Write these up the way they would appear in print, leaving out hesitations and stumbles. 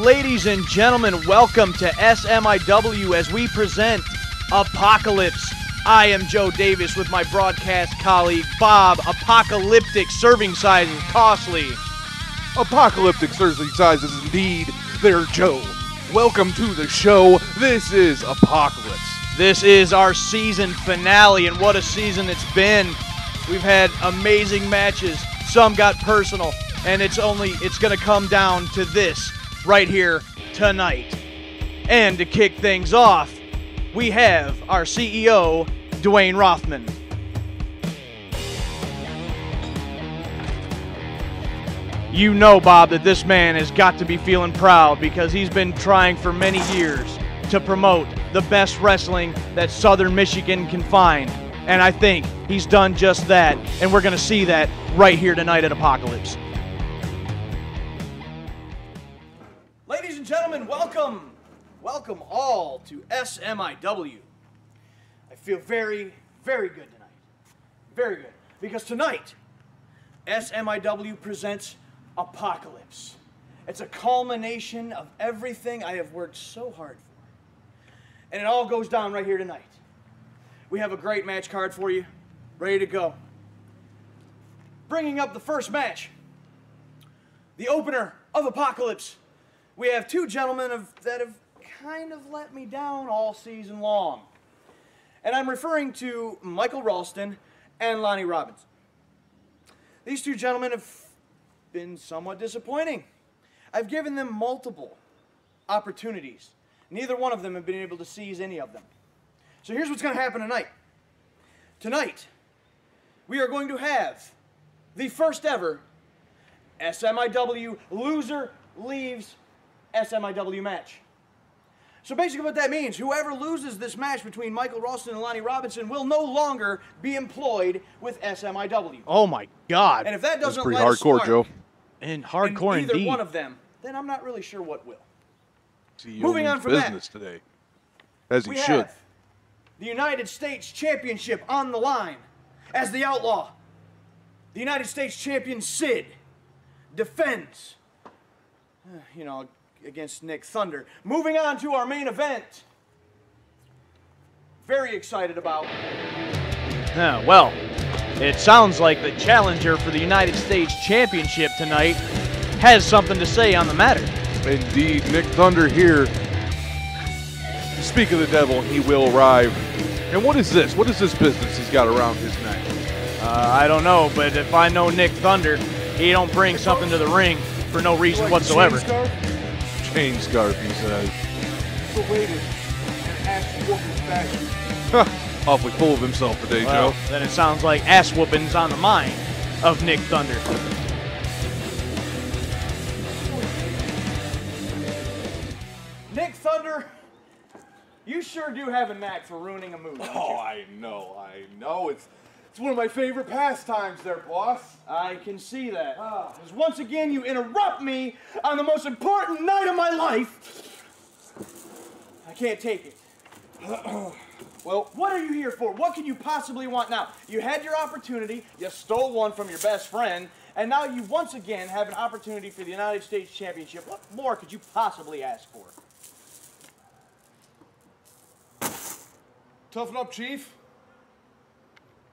ladies and gentlemen, welcome to SMIW as we present Apocalypse. I am Joe Davis with my broadcast colleague Bob. Apocalyptic serving sizes costly. Apocalyptic serving sizes indeed. They're Joe. Welcome to the show. This is Apocalypse. This is our season finale, and what a season it's been. We've had amazing matches. Some got personal, and it's going to come down to this right here tonight. And to kick things off, we have our CEO, Dwayne Rothman. You know, Bob, that this man has got to be feeling proud because he's been trying for many years to promote the best wrestling that Southern Michigan can find. And I think he's done just that, and we're going to see that right here tonight at Apocalypse. Ladies and gentlemen, welcome. Welcome all to SMIW. I feel very, very good tonight. Very good. Because tonight, SMIW presents Apocalypse. It's a culmination of everything I have worked so hard for. And it all goes down right here tonight. We have a great match card for you, ready to go. Bringing up the first match, the opener of Apocalypse. We have two gentlemen that have kind of let me down all season long. And I'm referring to Michael Ralston and Lonnie Robinson. These two gentlemen have been somewhat disappointing. I've given them multiple opportunities. Neither one of them have been able to seize any of them. So here's what's going to happen tonight. Tonight, we are going to have the first ever SMIW loser leaves SMIW match. So basically what that means, whoever loses this match between Michael Ralston and Lonnie Robinson will no longer be employed with SMIW. Oh my God. And if that doesn't pretty light a hardcore, spark Joe. And hardcore in either indeed. one of them, then I'm not really sure what will. CEO Moving on from business that, today, as he should. Have the United States Championship on the line as the Outlaw. The United States Champion Sid defends, against Nick Thunder. Moving on to our main event. Very excited about. Well, it sounds like the challenger for the United States Championship tonight has something to say on the matter. Indeed, Nick Thunder here. Speak of the devil, he will arrive. And what is this? What is this business he's got around his neck? I don't know, but if I know Nick Thunder, he don't bring something to the ring for no reason whatsoever. Chain scarf, he says. Belated and ass-whooping fashion. Awfully full of himself today, Well, Joe. then it sounds like ass whoopings on the mind of Nick Thunder. Nick Thunder, you sure do have a knack for ruining a move. Oh, I know. It's one of my favorite pastimes there, boss. I can see that. Because once again, you interrupt me on the most important night of my life. I can't take it. Well, what are you here for? What can you possibly want now? You had your opportunity, you stole one from your best friend, and now you once again have an opportunity for the United States Championship. What more could you possibly ask for? Toughen up, Chief.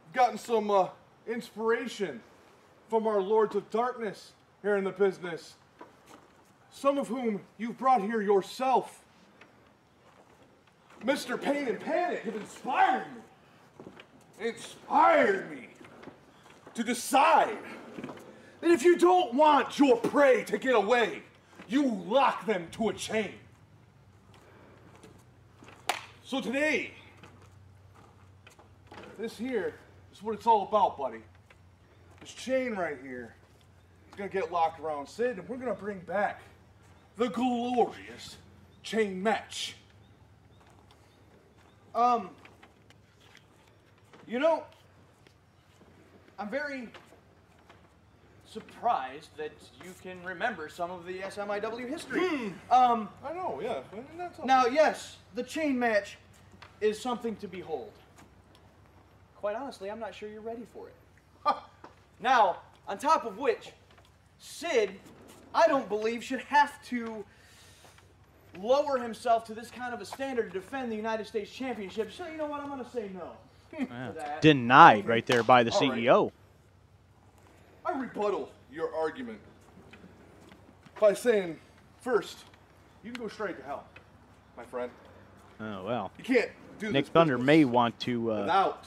I've gotten some inspiration from our Lords of Darkness here in the business. Some of whom you've brought here yourself. Mr. Pain and Panic have inspired me to decide that if you don't want your prey to get away, you lock them to a chain. So today, this here is what it's all about, buddy. This chain right here is going to get locked around Sid, and we're going to bring back the glorious chain match. I'm very surprised that you can remember some of the SMIW history. I know, yeah. Now, yes, the chain match is something to behold. Quite honestly, I'm not sure you're ready for it. Now, on top of which, Sid, I don't believe, should have to lower himself to this kind of a standard to defend the United States Championship. So you know what? I'm going to say no. To that. Denied right there by the CEO. I rebuttal your argument by saying, first, you can go straight to hell, my friend. Oh, well. You can't do Nick this Thunder business may want to without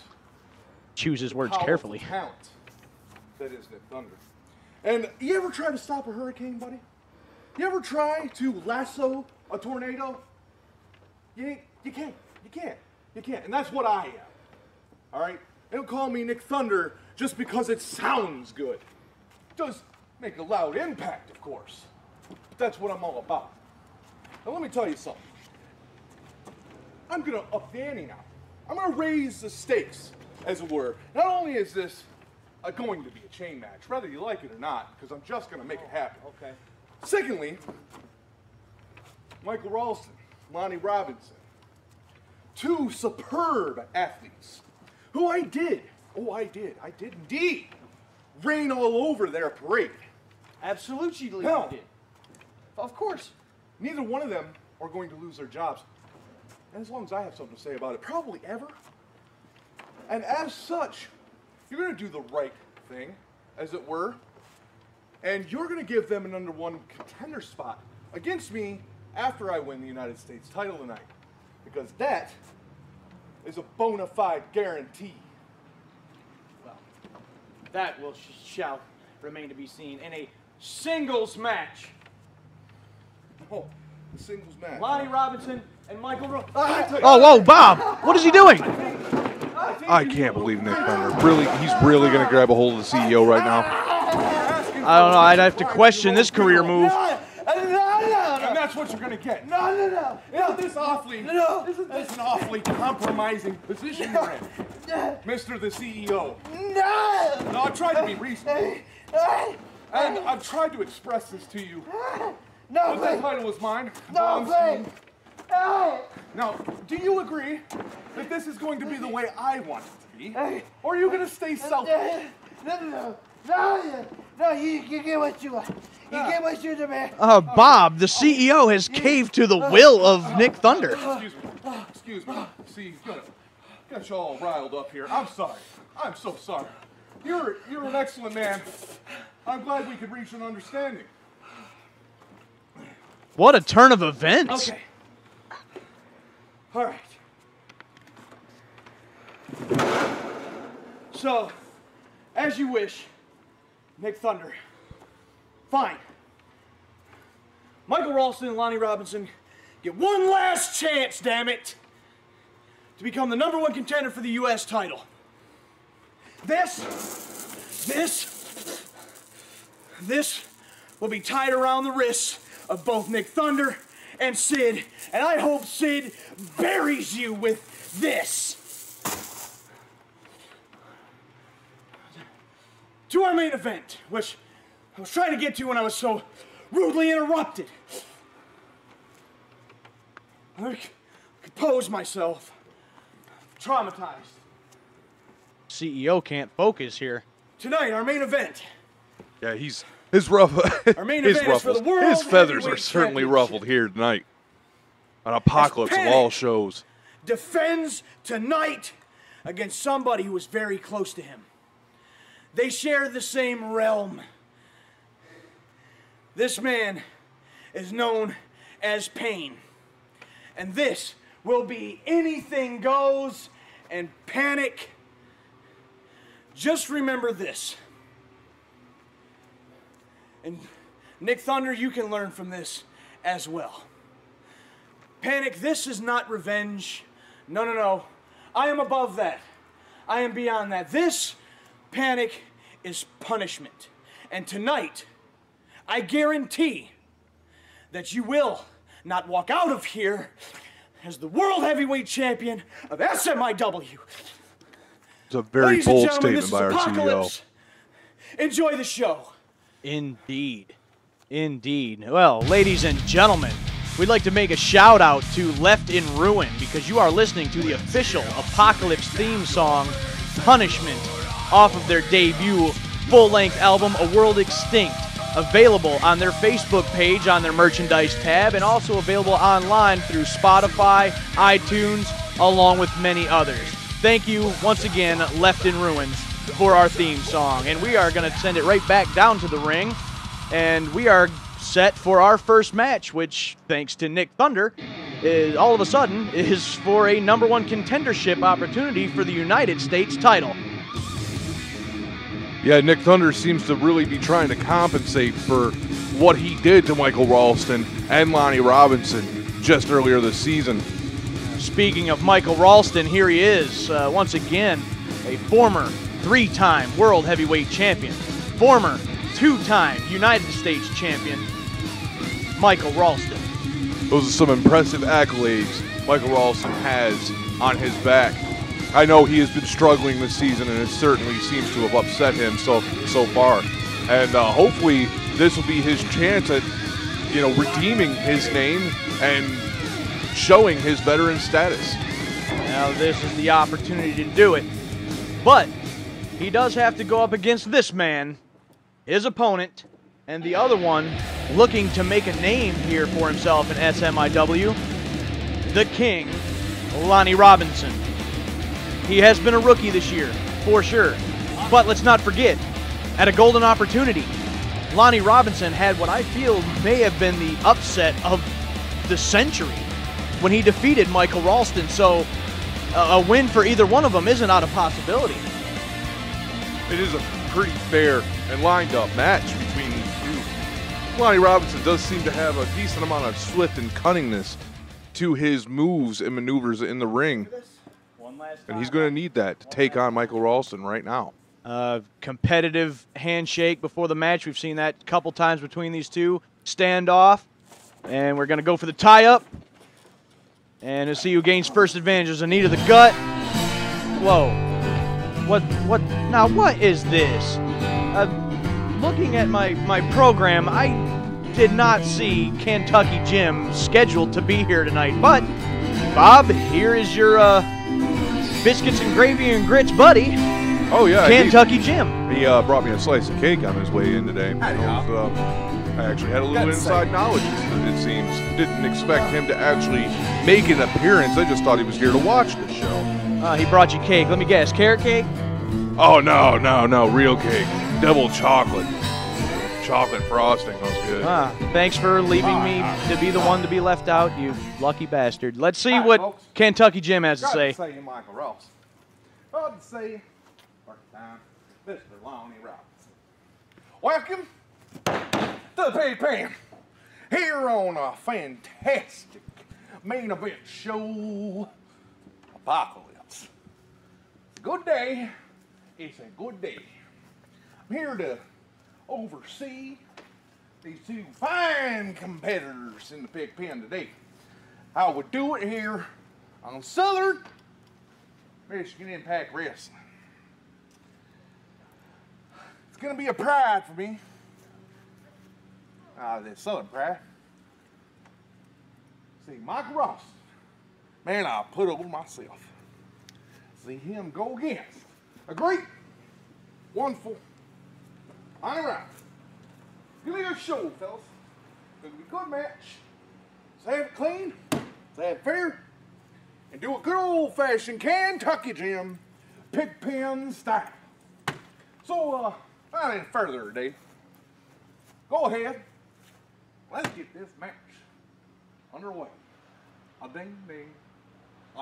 choose his words powerful carefully. talent that is Nick Thunder. And you ever try to stop a hurricane, buddy? You ever try to lasso a tornado? You can't. And that's what I am. All right? They don't call me Nick Thunder just because it sounds good. It does make a loud impact, of course. But that's what I'm all about. Now let me tell you something. I'm gonna up the ante now. I'm gonna raise the stakes, as it were. Not only is this going to be a chain match, whether you like it or not, because I'm just gonna make it happen. Okay. Secondly, Michael Ralston, Lonnie Robinson, two superb athletes who I did indeed rain all over their parade. Absolutely, No. you did. Of course. Neither one of them are going to lose their jobs. And as long as I have something to say about it, probably ever. And as such, you're going to do the right thing, as it were, and you're going to give them an #1 contender spot against me after I win the United States title tonight. Because that is a bona fide guarantee. Well, that shall remain to be seen in a singles match. Oh, the singles match. Lonnie Robinson and Michael Oh, whoa, Bob! What is he doing? I can't believe Nick Thunder. Really, he's really going to grab a hold of the CEO right now. I don't know. I'd have to question this career move. And that's what you're going to get. No. Isn't this an awfully compromising position you're in, Mr. the CEO? No, I've tried to be reasonable. And I've tried to express this to you. But that title is mine. Now, do you agree that this is going to be the way I want it to be? Or are you going to stay selfish? No, you get what you want. You get what you demand. Bob, the CEO has caved to the will of Nick Thunder. Excuse me. See, got you all riled up here. I'm sorry. I'm so sorry. You're an excellent man. I'm glad we could reach an understanding. What a turn of events. Okay. All right. So, as you wish, Nick Thunder. Fine. Michael Ralston and Lonnie Robinson get one last chance, damn it, to become the #1 contender for the U.S. title. This will be tied around the wrists of both Nick Thunder and Sid, and I hope Sid buries you with this. To our main event, which I was trying to get to when I was so rudely interrupted. I compose myself. Traumatized. CEO can't focus here. Tonight, our main event. Yeah, his Our main event is for the world his feathers are heavyweight certainly championship. ruffled here tonight. An apocalypse of all shows. Defends tonight against somebody who was very close to him. They share the same realm. This man is known as Pain. And this will be anything goes and Panic. Just remember this. And Nick Thunder, you can learn from this as well. Panic, this is not revenge. No. I am above that. I am beyond that. This, Panic, is punishment. And tonight, I guarantee that you will not walk out of here as the World Heavyweight Champion of SMIW. It's a very Ladies and bold gentlemen, statement this is by our CEO. Apocalypse. Enjoy the show. Indeed. Well, ladies and gentlemen, we'd like to make a shout out to Left in Ruin because you are listening to the official Apocalypse theme song, Punishment, off of their debut full-length album, A World Extinct. available on their Facebook page on their merchandise tab, and also available online through Spotify, iTunes, along with many others. Thank you once again, Left in Ruins, for our theme song. And we are going to send it right back down to the ring, and we are set for our first match, which, thanks to Nick Thunder, is all of a sudden is for a #1 contendership opportunity for the United States title. Yeah, Nick Thunder seems to really be trying to compensate for what he did to Michael Ralston and Lonnie Robinson just earlier this season. Speaking of Michael Ralston, here he is, once again, a former 3-time World Heavyweight Champion, former 2-time United States Champion, Michael Ralston. Those are some impressive accolades Michael Ralston has on his back. I know he has been struggling this season, and it certainly seems to have upset him so far. And hopefully this will be his chance at, redeeming his name and showing his veteran status. Now this is the opportunity to do it. But he does have to go up against this man, his opponent, and the other one looking to make a name here for himself in SMIW, the King, Lonnie Robinson. He has been a rookie this year, for sure. But let's not forget, at a golden opportunity, Lonnie Robinson had what I feel may have been the upset of the century when he defeated Michael Ralston. So a win for either one of them isn't out of possibility. It is a pretty fair and lined up match between these two. Lonnie Robinson does seem to have a decent amount of swift and cunningness to his moves and maneuvers in the ring. And he's going to need that to take on Michael Ralston right now. Competitive handshake before the match. We've seen that a couple times between these two. Standoff. And we're going to go for the tie-up. And to see who gains first advantage. There's a knee to the gut. Whoa. What? Now, what is this? Looking at my program, I did not see Kentucky Jim scheduled to be here tonight. But, Bob, here is your biscuits and gravy and grits buddy. Oh, yeah. Kentucky Jim. He brought me a slice of cake on his way in today. I actually had a little inside knowledge, it seems. Didn't expect him to actually make an appearance. I just thought he was here to watch the show. He brought you cake. Let me guess, carrot cake? Oh, no, real cake. Double chocolate. Chocolate frosting, that was good. Thanks for leaving me to be the one to be left out, you lucky bastard. Let's see what folks. Kentucky Jim has to say. Say Michael Ross. I'd say, first time, Mr. Lonnie Robinson. Welcome to the Pig Pen, here on a fantastic main event show, Apocalypse. It's a good day. It's a good day. I'm here to oversee these two fine competitors in the Pig Pen today. I would do it here on Southern Michigan Impact Wrestling. It's going to be a pride for me. This Southern pride. See, Michael Ross, man, I put over myself. See him go against a great, wonderful Lonnie Robinson. Give me a show, fellas. It's going to be a good match. Let's have it clean. Let's have it fair. And do a good old-fashioned Kentucky Jim Pig Pen style. So, without any further ado, go ahead. Let's get this match underway. A ding ding.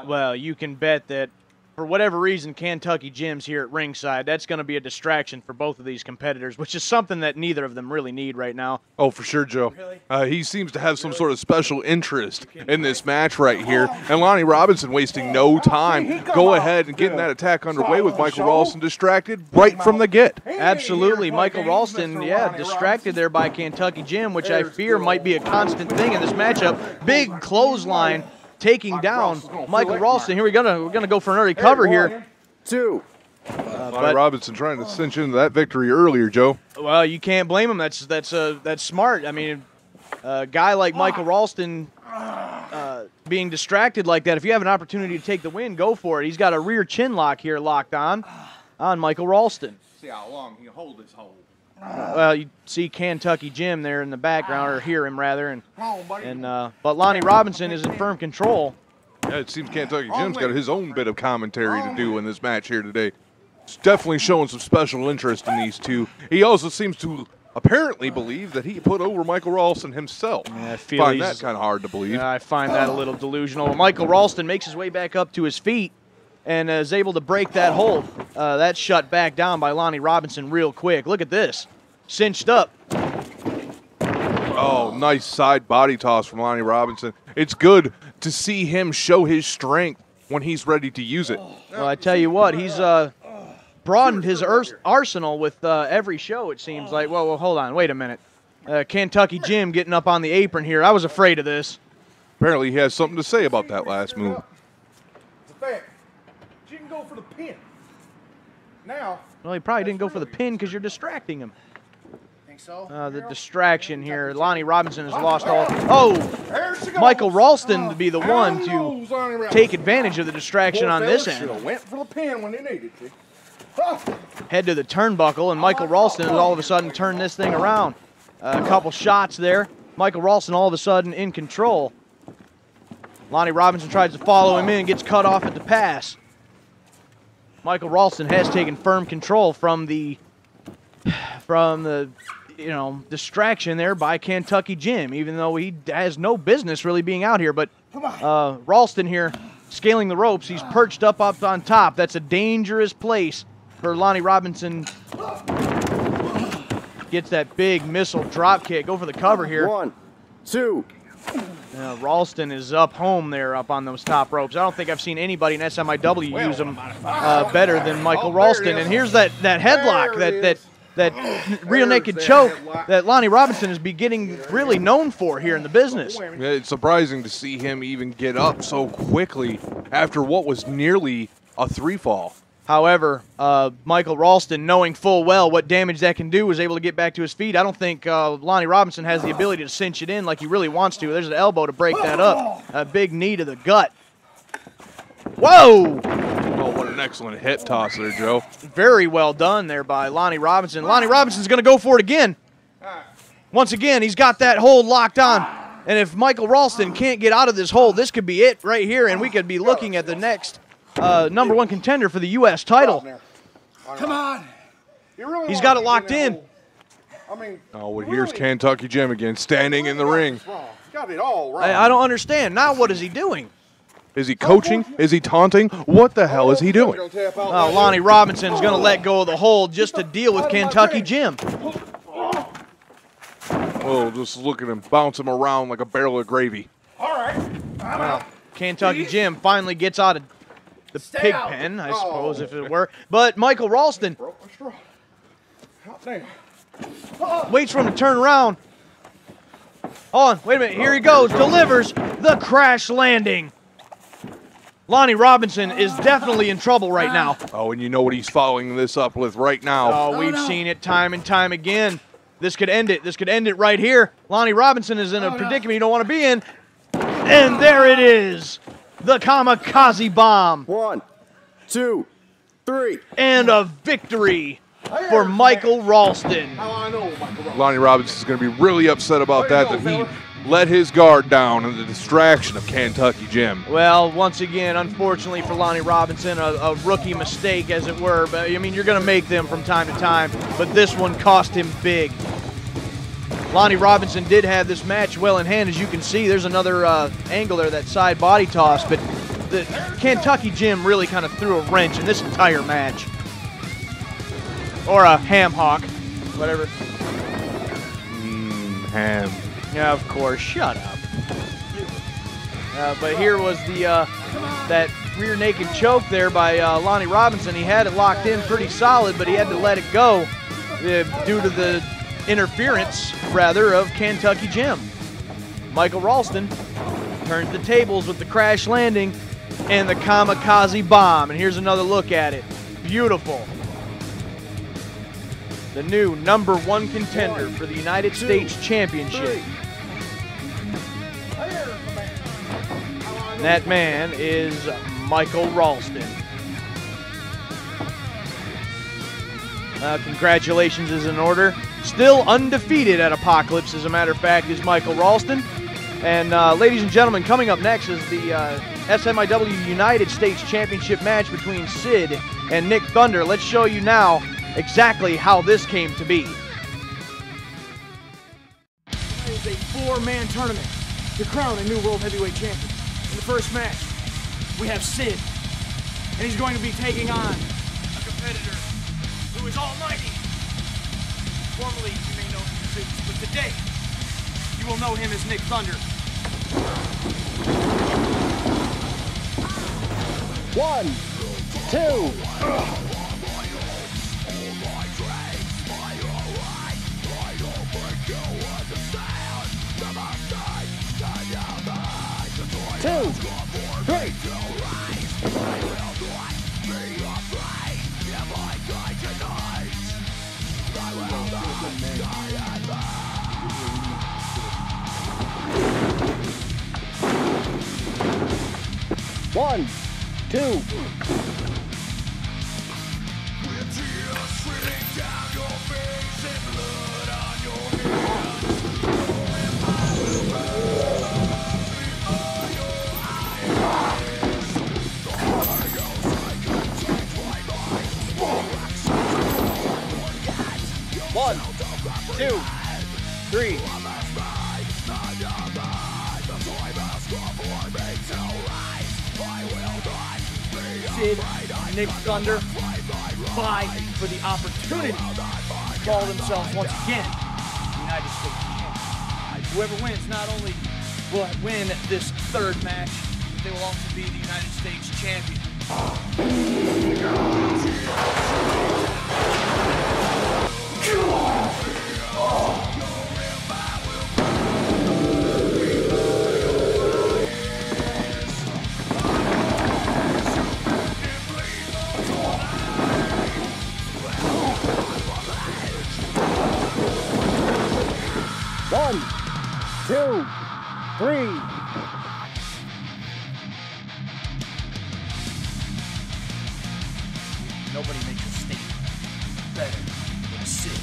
Well, you can bet that for whatever reason, Kentucky Jim's here at ringside. That's going to be a distraction for both of these competitors, which is something that neither of them really need right now. Oh, for sure, Joe. Really? He seems to have some sort of special interest in this match right here. And Lonnie Robinson wasting no time. Go ahead and getting that attack underway with Michael Ralston distracted right from the get. Absolutely. Michael Ralston, distracted there by Kentucky Jim, which I fear might be a constant thing in this matchup. Big clothesline taking down Michael Ralston. Here we're gonna go for an early cover here. Lonnie Robinson trying to cinch into that victory earlier, Joe. Well, you can't blame him. That's smart. I mean, a guy like Michael Ralston being distracted like that, if you have an opportunity to take the win, go for it. He's got a rear chin lock here locked on Michael Ralston. See how long he can hold this hold. Well, you see Kentucky Jim there in the background, or hear him rather, but Lonnie Robinson is in firm control. Yeah, it seems Kentucky Jim's got his own bit of commentary to do in this match here today. He's definitely showing some special interest in these two. He also seems to apparently believe that he put over Michael Ralston himself. Yeah, I find that kind of hard to believe. I find that a little delusional. Michael Ralston makes his way back up to his feet and is able to break that hold. That's shut back down by Lonnie Robinson real quick. Look at this. Cinched up. Oh, nice side body toss from Lonnie Robinson. It's good to see him show his strength when he's ready to use it. Well, I tell you what, he's broadened his arsenal with every show, it seems like. Well, hold on. Wait a minute. Kentucky Jim getting up on the apron here. I was afraid of this. Apparently he has something to say about that last move. It's a fact. She can go for the pin. Now. Well, he probably didn't go for the pin because you're distracting him. Think so? The distraction here. Lonnie Robinson has lost all. Oh, Michael Ralston to be the one to take advantage of the distraction on this end. Went for the pin when they needed to. Head to the turnbuckle, and Michael Ralston has all of a sudden turned this thing around. A couple shots there. Michael Ralston all of a sudden in control. Lonnie Robinson tries to follow him in, gets cut off at the pass. Michael Ralston has taken firm control from the distraction there by Kentucky Jim, even though he has no business really being out here. But Ralston here scaling the ropes. He's perched up on top. That's a dangerous place for Lonnie Robinson. Gets that big missile drop kick. Go for the cover here. 1, 2. Ralston is up home there, up on those top ropes. I don't think I've seen anybody in SMIW use them better than Michael Ralston. And here's that headlock, that real naked choke that Lonnie Robinson is getting really known for here in the business. Yeah, it's surprising to see him even get up so quickly after what was nearly a 3-fall. However, Michael Ralston, knowing full well what damage that can do, was able to get back to his feet. I don't think Lonnie Robinson has the ability to cinch it in like he really wants to. There's an elbow to break that up. A big knee to the gut. Whoa! Oh, what an excellent hip toss there, Joe. Very well done there by Lonnie Robinson. Lonnie Robinson's going to go for it again. Once again, he's got that hold locked on. And if Michael Ralston can't get out of this hold, this could be it right here, and we could be looking at the next #1 contender for the U.S. title. Come on. He's got it locked in. Oh, well, here's Kentucky Jim again, standing in the ring. Got it all right. I don't understand. Now what is he doing? Is he coaching? Is he taunting? What the hell is he doing? Lonnie Robinson's going to let go of the hold just to deal with Kentucky Jim. Oh, just look at him, bounce him around like a barrel of gravy. All right. Well, Kentucky Jim finally gets out of the pig pen, I suppose, if it were. But Michael Ralston waits for him to turn around. Hold on, wait a minute. Here he goes. Delivers the crash landing. Lonnie Robinson is definitely in trouble right now. Oh, and you know what he's following this up with right now. Oh, we've seen it time and time again. This could end it. This could end it right here. Lonnie Robinson is in a predicament you don't want to be in. And there it is. The kamikaze bomb. 1, 2, 3. And a victory for Michael Ralston. Lonnie Robinson's going to be really upset about that he let his guard down in the distraction of Kentucky Jim. Well, once again, unfortunately for Lonnie Robinson, a rookie mistake, as it were. But I mean, you're going to make them from time to time, but this one cost him big. Lonnie Robinson did have this match well in hand, as you can see. There's another angle there, that side body toss, but the Kentucky Jim really kind of threw a wrench in this entire match. Or a ham hock, whatever. Ham. Yeah, of course. Shut up. But here was the that rear naked choke there by Lonnie Robinson. He had it locked in pretty solid, but he had to let it go due to the interference, rather, of Kentucky Jim. Michael Ralston turns the tables with the crash landing and the kamikaze bomb. And here's another look at it. Beautiful. The new #1 contender for the United States Championship. And that man is Michael Ralston. Congratulations is in order. Still undefeated at Apocalypse, as a matter of fact, is Michael Ralston. And ladies and gentlemen, coming up next is the SMIW United States Championship match between Sid and Nick Thunder. Let's show you now exactly how this came to be. It is a four-man tournament to crown a new World Heavyweight Champion. In the first match, we have Sid, and he's going to be taking on a competitor who is almighty. Formerly, you may know him as Zeus, but today, you will know him as Nick Thunder. 1, 2. 2, 3. One, two. One, two, three. Sid and Nick Thunder vie for the opportunity to call themselves once again United States champions. Whoever wins not only will win this third match, but they will also be the United States champion. One, two, three. Nobody makes a statement better than Sid.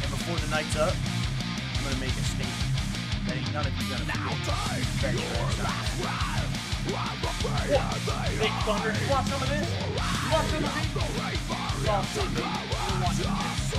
And before the night's up, I'm gonna make a statement that ain't none of you gonna bet your ass on. Nick Thunder, you want some of this? You want some of this? It's all Sid, baby. You want some of this?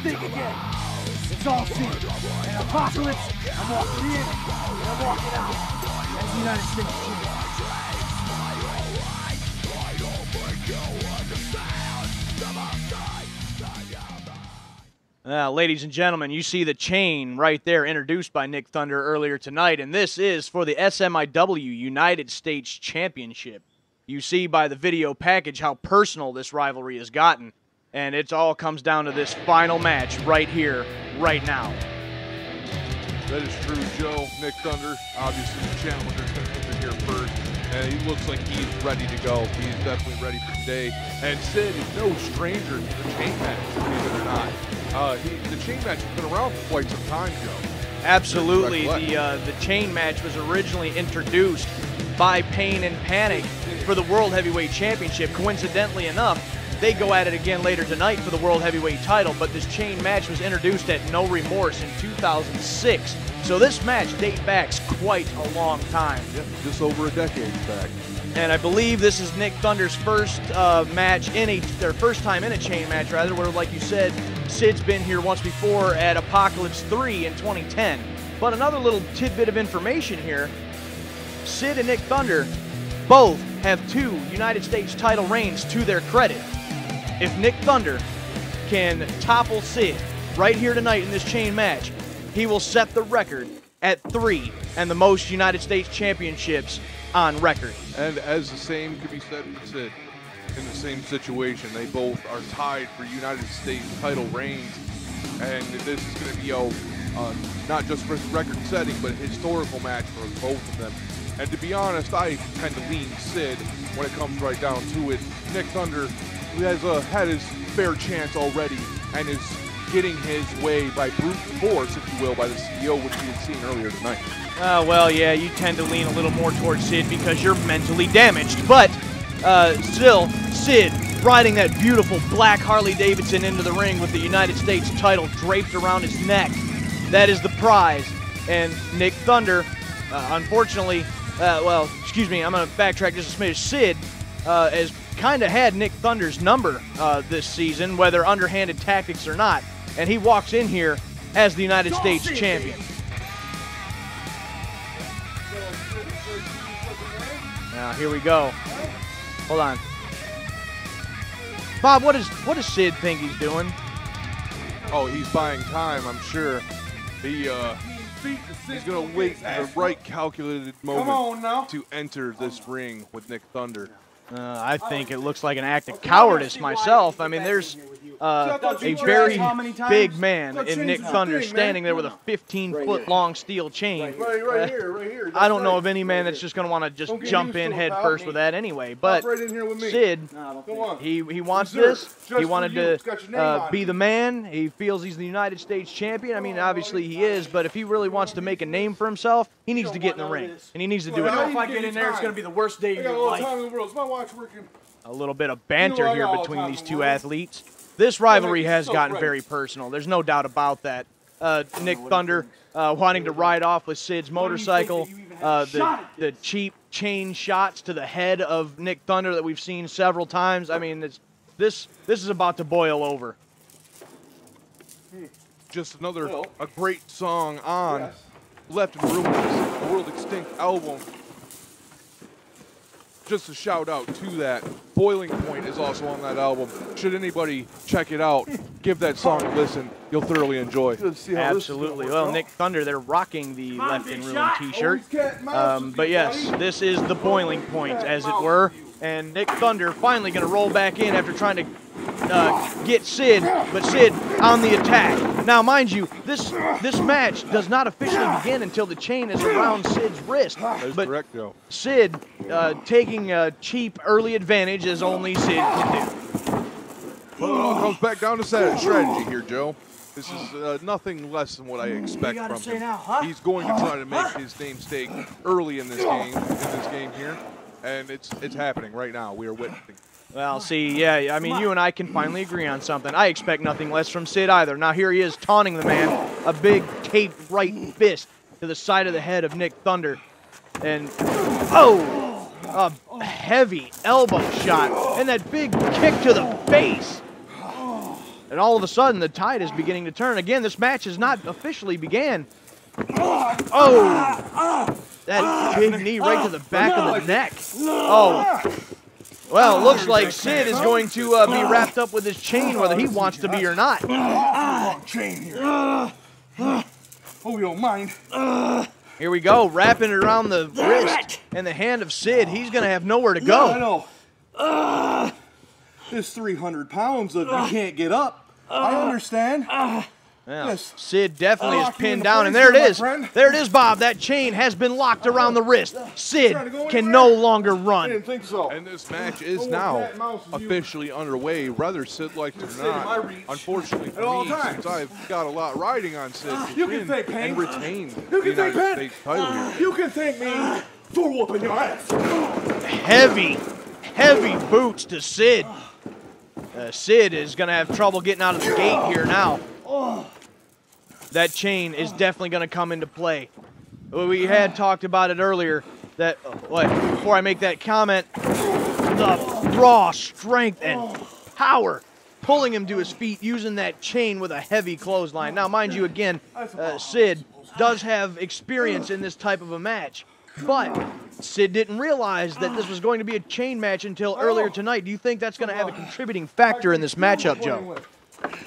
Think again. It's all Sid. And Apocalypse, I'm walking in and I'm walking out as the United States champion. Ladies and gentlemen, you see the chain right there introduced by Nick Thunder earlier tonight, and this is for the SMIW United States Championship. You see by the video package how personal this rivalry has gotten, and it all comes down to this final match right here, right now. That is true, Joe. Nick Thunder, obviously the challenger, is going to enter here first, and he looks like he's ready to go. He's definitely ready for today. And Sid is no stranger to the chain match, believe it or not. The chain match has been around for quite some time, Joe. Absolutely. The chain match was originally introduced by Pain and Panic for the World Heavyweight Championship. Coincidentally enough, they go at it again later tonight for the World Heavyweight title, but this chain match was introduced at No Remorse in 2006. So this match dates back quite a long time. Yep, just over a decade back. And I believe this is Nick Thunder's first match their first time in a chain match, rather, where, like you said, Sid's been here once before at Apocalypse 3 in 2010. But another little tidbit of information here, Sid and Nick Thunder both have 2 United States title reigns to their credit. If Nick Thunder can topple Sid right here tonight in this chain match, he will set the record at 3 and the most United States championships on record. And as the same could be said for Sid, in the same situation, they both are tied for United States title reigns, and this is going to be not just for record setting, but a historical match for both of them. And to be honest, I tend to lean Sid when it comes right down to it. Nick Thunder has had his fair chance already and is getting his way by brute force, if you will, by the CEO, which we had seen earlier tonight. Well, yeah, you tend to lean a little more towards Sid because you're mentally damaged. But still, Sid riding that beautiful black Harley-Davidson into the ring with the United States title draped around his neck. That is the prize. And Nick Thunder, unfortunately, well, excuse me, I'm going to backtrack just a smidge. Sid has kind of had Nick Thunder's number this season, whether underhanded tactics or not. And he walks in here as the United States champion. Now, here we go. Hold on. Bob, what does Sid think he's doing? Oh, he's buying time, I'm sure. He's going to wait for the right calculated moment to enter this ring with Nick Thunder. I think it looks like an act of cowardice myself. I mean, there's a very big man in Nick Thunder standing there with a 15-foot-long steel chain. Right here. I don't know of any man that's just going to want to just jump in head first with that anyway. But Sid, he wants this. He wanted to be the man. He feels he's the United States champion. I mean, obviously he is, but if he really wants to make a name for himself, he needs to get in the ring, and he needs to do it. If I get in there, it's going to be the worst day of your life. A little bit of banter here between these two athletes. This rivalry has gotten very personal. There's no doubt about that. Nick Thunder wanting to ride off with Sid's motorcycle. The cheap chain shots to the head of Nick Thunder that we've seen several times. I mean, this is about to boil over. Just a great song on Left in Ruins, the World Extinct album. Just a shout out to that. Boiling Point is also on that album. Should anybody check it out, give that song a listen. You'll thoroughly enjoy. Absolutely. Well, Nick Thunder, they're rocking the Left in Ruin t-shirt. But yes, this is the boiling point, as it were. And Nick Thunder finally going to roll back in after trying to get Sid, but Sid on the attack. Now, mind you, this match does not officially begin until the chain is around Sid's wrist. That's correct, Joe. Sid taking a cheap early advantage as only Sid can do. Well, it all comes back down to strategy here, Joe. This is nothing less than what I expect from him. He's going to try to make his namesake early in this game here. And it's happening right now. We are witnessing. Well, see, yeah, I mean, you and I can finally agree on something. I expect nothing less from Sid either. Now, here he is taunting the man, a big taped right fist to the side of the head of Nick Thunder. And, oh, a heavy elbow shot, and that big kick to the face. And all of a sudden, the tide is beginning to turn. Again, this match has not officially began. Oh! That big knee right to the back of the neck. Oh. Well, it looks like Sid is going to be wrapped up with his chain, whether he wants to be or not. Chain here. Oh, you don't mind. Here we go, wrapping it around the wrist and the hand of Sid. He's going to have nowhere to go. I know. This 300 pounds of you can't get up. I understand. Yeah. Yes. Sid definitely is pinned down, and there it is. There it is, Bob. That chain has been locked around the wrist. Sid can no longer run. I didn't think so. And this match is now officially underway, whether Sid likes it or not. Unfortunately for me, since I've got a lot riding on Sid to win and retain the United States title here. You can thank me for whooping your ass. Heavy boots to Sid. Sid is going to have trouble getting out of the gate here now. That chain is definitely going to come into play. We had talked about it earlier. that, wait, before I make that comment, the raw strength and power pulling him to his feet using that chain with a heavy clothesline. Now, mind you, again, Sid does have experience in this type of a match, but Sid didn't realize that this was going to be a chain match until earlier tonight. Do you think that's going to have a contributing factor in this matchup, Joe?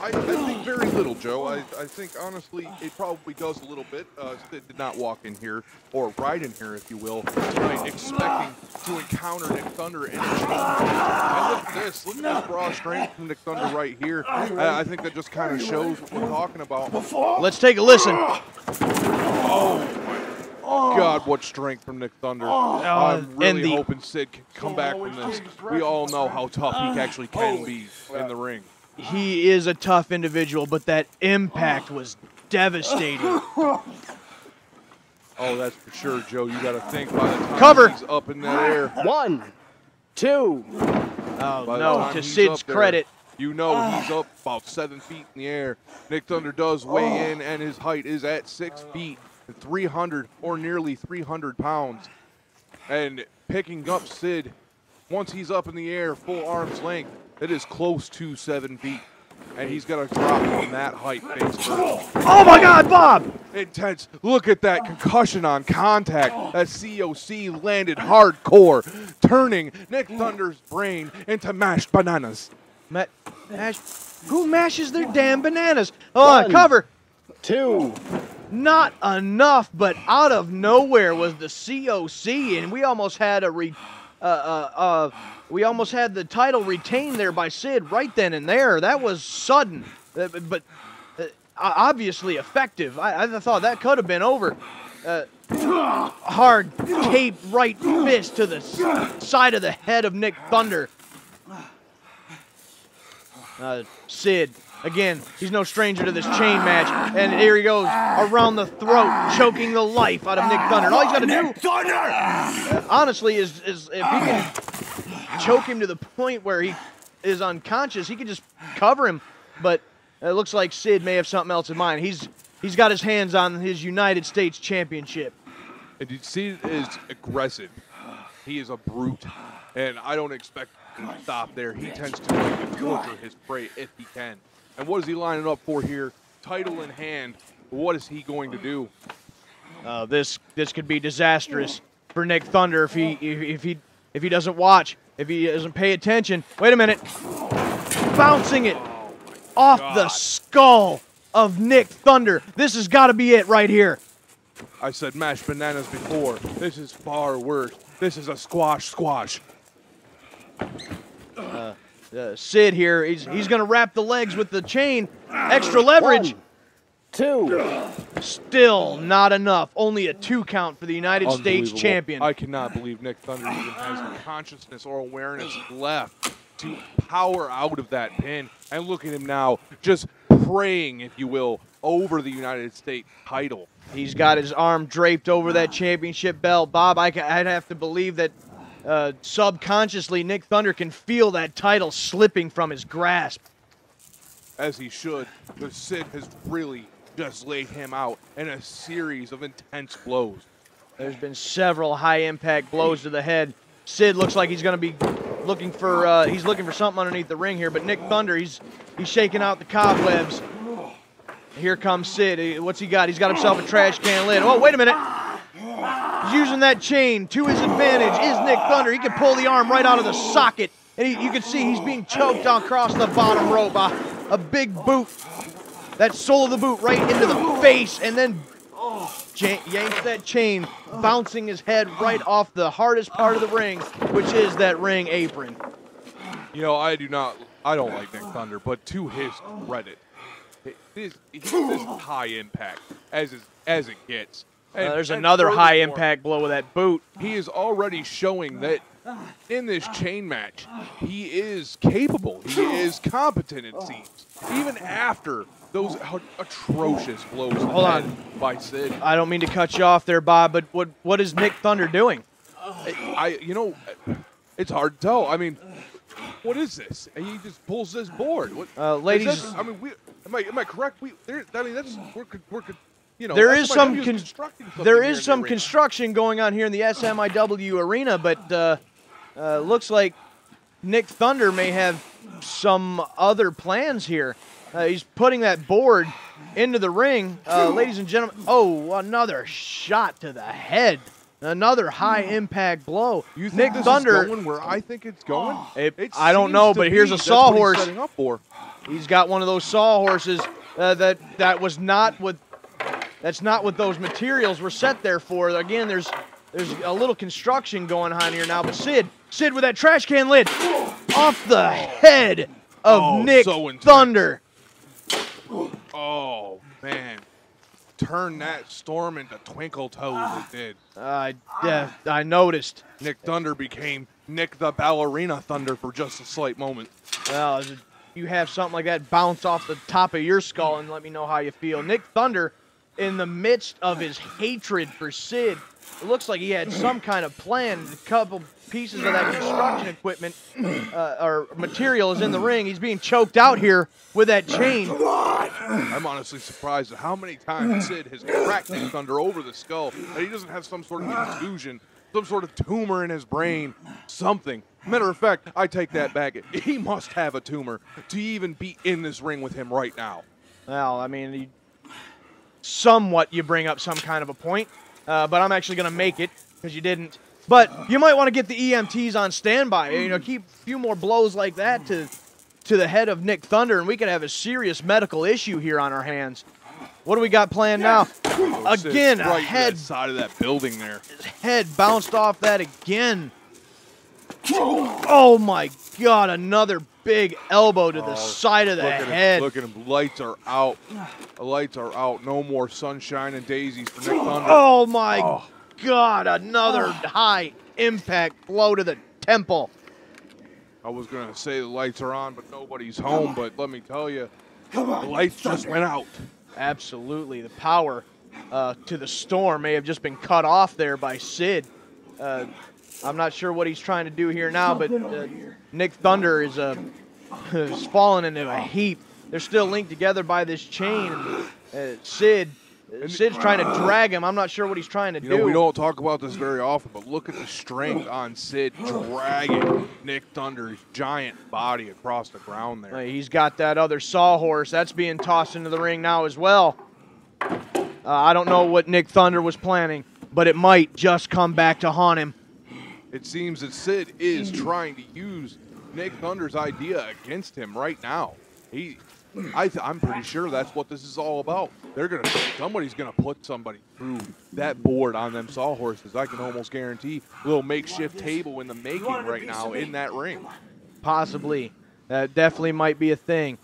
I think very little, Joe. I think, honestly, it probably does a little bit. Sid did not walk in here, or ride in here, if you will, tonight expecting to encounter Nick Thunder in a chain match. And look at this. Look at this raw strength from Nick Thunder right here. I think that just kind of shows what we're talking about. Let's take a listen. Oh, God, what strength from Nick Thunder. I'm really hoping Sid can come back from this. We all know how tough he actually can be in the ring. He is a tough individual, but that impact was devastating. Oh, that's for sure, Joe. You got to think by the time he's up in that air. 1, 2. Oh, no, to Sid's credit. You know he's up about 7 feet in the air. Nick Thunder does weigh in, and his height is at 6 feet, 300 or nearly 300 pounds. And picking up Sid, once he's up in the air, full arm's length, it is close to 7 feet. And he's going to drop from that height face first. Oh, my God, Bob! Intense. Look at that concussion on contact. That COC landed hardcore, turning Nick Thunder's brain into mashed bananas. Who mashes their damn bananas? Oh, cover. 2. Not enough, but out of nowhere was the COC, and we almost had we almost had the title retained there by Sid right then and there. That was sudden, but obviously effective. I thought that could have been over. Hard taped right fist to the side of the head of Nick Thunder. Sid, again, he's no stranger to this chain match, and here he goes around the throat, choking the life out of Nick Thunder. And all he's got to do, honestly, is if he can choke him to the point where he is unconscious, he can just cover him. But it looks like Sid may have something else in mind. He's got his hands on his United States Championship. And Sid is aggressive. He is a brute, and I don't expect him to stop there. He tends to like to torture his prey if he can. And what is he lining up for here? Title in hand. What is he going to do? This could be disastrous for Nick Thunder if he doesn't watch, if he doesn't pay attention. Wait a minute. Bouncing it off the skull of Nick Thunder. This has got to be it right here. I said mashed bananas before. This is far worse. This is a squash. Sid here, he's going to wrap the legs with the chain. Extra leverage. 1, 2. Still not enough. Only a 2 count for the United States champion. I cannot believe Nick Thunder even has consciousness or awareness left to power out of that pin. And look at him now, just praying, if you will, over the United States title. He's got his arm draped over that championship belt. Bob, I'd have to believe that subconsciously Nick Thunder can feel that title slipping from his grasp. As he should, because Sid has really just laid him out in a series of intense blows. There's been several high-impact blows to the head. Sid looks like he's going to be looking for something underneath the ring here, but Nick Thunder, he's shaking out the cobwebs. Here comes Sid. What's he got? He's got himself a trash can lid. Oh, wait a minute. He's using that chain to his advantage. Is Nick Thunder. He can pull the arm right out of the socket. And you can see he's being choked across the bottom rope. A big boot. That sole of the boot right into the face. And then yanks that chain, bouncing his head right off the hardest part of the ring, which is that ring apron. You know, I don't like Nick Thunder, but to his credit, he's this high impact as it gets. There's another high-impact blow with that boot. He is already showing that in this chain match, he is capable. He is competent, it seems. Even after those atrocious blows by Sid. I don't mean to cut you off there, Bob, but what is Nick Thunder doing? It's hard to tell. I mean, what is this? And he just pulls this board. Ladies, am I correct? you know, there is some constructing something there here is in some the arena. construction going on here in the SMIW arena, but looks like Nick Thunder may have some other plans here. He's putting that board into the ring. Ladies and gentlemen, oh, another shot to the head. Another high-impact blow. You think Nick this Thunder, is going where I think it's going? I don't seems know, to but here's be a that's what he's sawhorse. setting up for. He's got one of those sawhorses that was not with. That's not what those materials were set there for. Again, there's a little construction going on here now. But Sid with that trash can lid off the head of Nick so intense. Thunder. Oh, man. Turn that storm into twinkle toes, it did. I noticed. Nick Thunder became Nick the Ballerina Thunder for just a slight moment. Well, you have something like that bounce off the top of your skull and let me know how you feel. Nick Thunder, in the midst of his hatred for Sid, it looks like he had some kind of plan. A couple pieces of that construction equipment or material is in the ring. He's being choked out here with that chain. I'm honestly surprised at how many times Sid has cracked Nick Thunder over the skull, that he doesn't have some sort of contusion, some sort of tumor in his brain, something. Matter of fact, I take that back. He must have a tumor to even be in this ring with him right now. Well, I mean, somewhat you bring up some kind of a point, but I'm actually going to make it because you didn't. But you might want to get the EMTs on standby. You know, keep a few more blows like that to the head of Nick Thunder, and we could have a serious medical issue here on our hands. What do we got planned now? Again, Sid's a right head. to that side of that building there. His head bounced off that again. Oh my God! Another big elbow to the side of the head. Look at him. Lights are out. The lights are out. No more sunshine and daisies for Nick Thunder. Oh my God! Another high impact blow to the temple. I was going to say the lights are on, but nobody's home. But let me tell you, the lights just went out. Absolutely. The power to the storm may have just been cut off there by Sid. I'm not sure what he's trying to do here now, but Nick Thunder is fallen into a heap. They're still linked together by this chain. Sid's trying to drag him. I'm not sure what he's trying to do. You know, we don't talk about this very often, but look at the strength on Sid dragging Nick Thunder's giant body across the ground there. He's got that other sawhorse. That's being tossed into the ring now as well. I don't know what Nick Thunder was planning, but it might just come back to haunt him. It seems that Sid is trying to use Nick Thunder's idea against him right now. I'm pretty sure that's what this is all about. Somebody's gonna put somebody through that board on them sawhorses. I can almost guarantee a little makeshift table in the making right now in that ring. Possibly. That definitely might be a thing.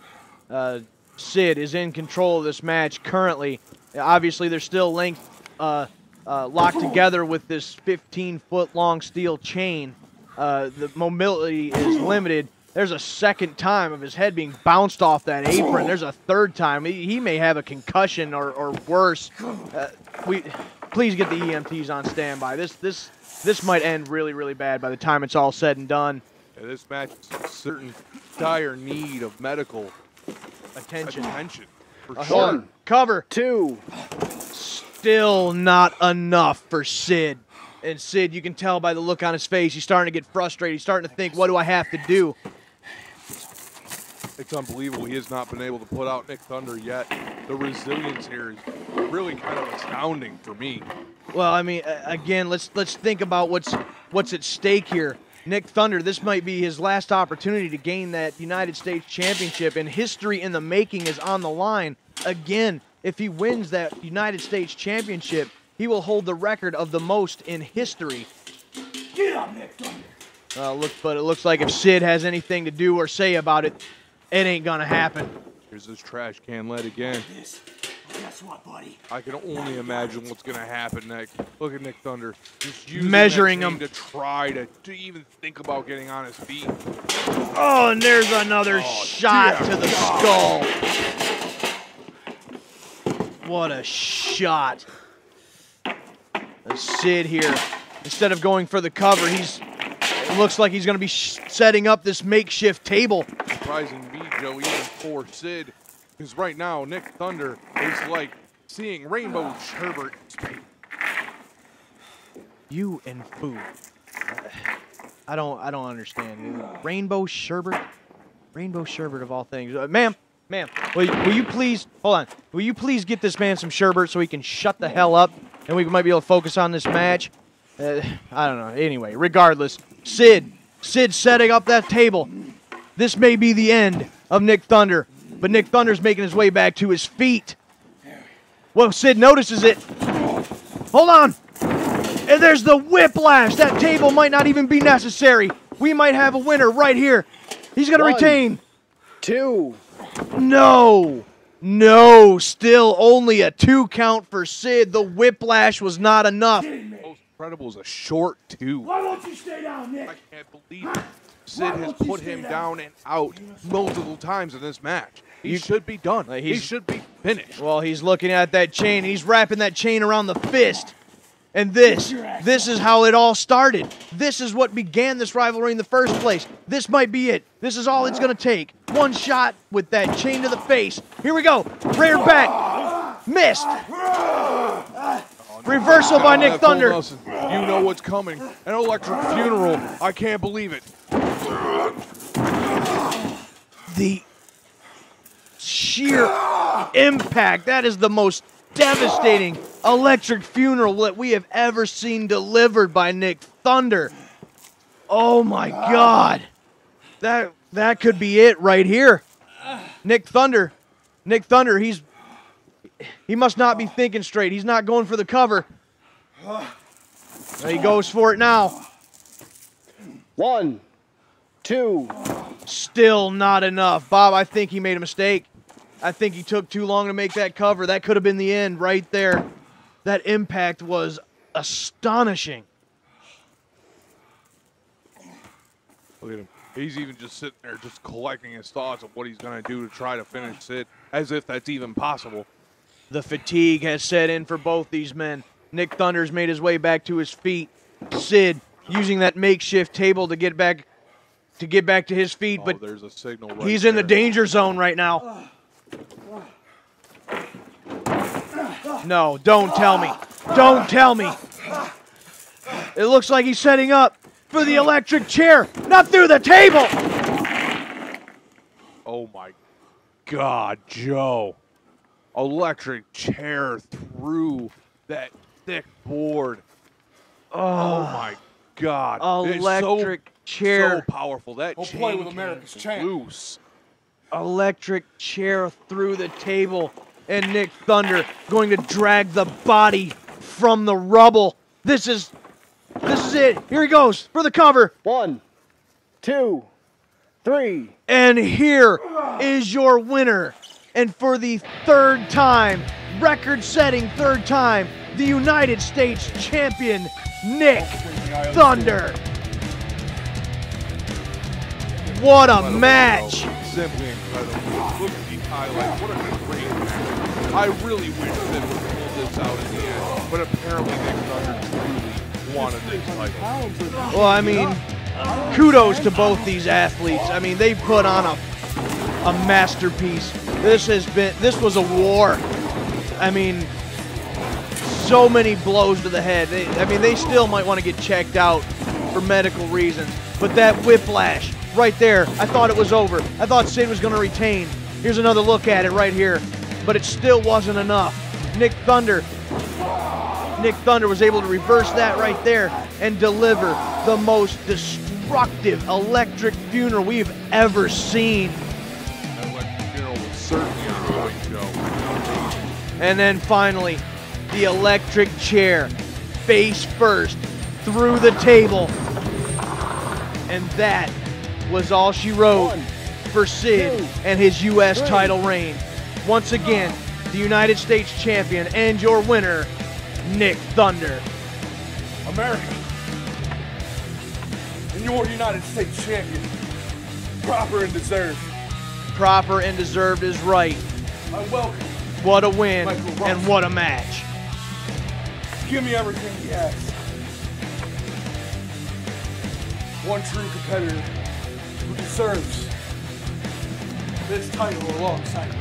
Sid is in control of this match currently. Obviously, they're still linked, locked together with this 15-foot-long steel chain. The mobility is limited. There's a second time of his head being bounced off that apron. There's a third time. He may have a concussion or worse. Please get the EMTs on standby. This might end really, really bad by the time it's all said and done. Yeah, this match is in certain dire need of medical Attention. For sure. Cover. 2. Still not enough for Sid. And Sid, you can tell by the look on his face, he's starting to get frustrated. He's starting to think, what do I have to do? It's unbelievable he has not been able to put out Nick Thunder yet. The resilience here is really kind of astounding for me. Well, I mean, again, let's think about what's at stake here. Nick Thunder, this might be his last opportunity to gain that United States Championship, and history in the making is on the line. Again, if he wins that United States Championship, he will hold the record of the most in history. Get up, Nick Thunder. But it looks like if Sid has anything to do or say about it, it ain't gonna happen. Here's this trash can lead again. Guess what, buddy? I can only imagine what's going to happen next. Look at Nick Thunder. Just using Measuring that chain him. to try to even think about getting on his feet. Oh, and there's another shot to the skull. What a shot. Sid here, instead of going for the cover, it looks like he's going to be setting up this makeshift table. Surprising me, Joe, even for Sid. Because right now, Nick Thunder is like seeing Rainbow Sherbert. You and food. I don't understand. Rainbow sherbet? Rainbow sherbet of all things. Ma'am, will you please, hold on. Will you please get this man some sherbet so he can shut the hell up and we might be able to focus on this match? I don't know. Anyway, regardless, Sid setting up that table. This may be the end of Nick Thunder, but Nick Thunder's making his way back to his feet. Well, Sid notices it. Hold on. And there's the whiplash. That table might not even be necessary. We might have a winner right here. He's going to retain. 2. No, still only a 2 count for Sid. The whiplash was not enough. Most incredible is a short 2. Why won't you stay down, Nick? I can't believe it. Sid has put him down and out multiple times in this match. He should be done. He should be finished. Well, he's looking at that chain. He's wrapping that chain around the fist. And this is how it all started. This is what began this rivalry in the first place. This might be it. This is all it's going to take. One shot with that chain to the face. Here we go. Rear back. Missed. Reversal by Nick Thunder. You know what's coming. An electric funeral. I can't believe it. The sheer impact. That is the most devastating electric funeral that we have ever seen delivered by Nick Thunder. Oh my God. That could be it right here. Nick Thunder, he must not be thinking straight. He's not going for the cover. He goes for it now. 1, 2. Still not enough. Bob, I think he made a mistake. I think he took too long to make that cover. That could have been the end right there. That impact was astonishing. Look at him. He's even just sitting there just collecting his thoughts of what he's going to do to try to finish Sid, as if that's even possible. The fatigue has set in for both these men. Nick Thunder's made his way back to his feet. Sid using that makeshift table to get back to his feet, but there's a signal right he's in the danger zone right now. No, don't tell me. Don't tell me. It looks like he's setting up for the electric chair, not through the table. Oh my God, Joe. Electric chair through that thick board. Oh my God. Electric chair. So powerful. That chain play with America's champ. Loose. Electric chair through the table, and Nick Thunder going to drag the body from the rubble. This is it. Here he goes for the cover. 1, 2, 3. And here is your winner. And for the third time, record-setting third time, the United States champion, Nick Thunder. What a match. Simply incredible. Look at these highlights. What a great match. I really wish that we pulled this out in the end, but apparently Nick Thunder truly wanted this title. Well, I mean, kudos to both these athletes. I mean, they put on a masterpiece. This was a war. I mean, so many blows to the head. They still might want to get checked out for medical reasons. But that whiplash right there, I thought it was over. I thought Sid was going to retain. Here's another look at it right here. But it still wasn't enough. Nick Thunder was able to reverse that right there and deliver the most destructive electric funeral we've ever seen. That electric funeral was certainly on point, Joe. And then finally, the electric chair, face first, through the table. And that was all she wrote for Sid and his U.S. title reign. Once again, the United States champion and your winner, Nick Thunder. America, and your United States champion, proper and deserved. Proper and deserved is right. I welcome. What a win and what a match. Give me everything he has. One true competitor who deserves this title alongside me.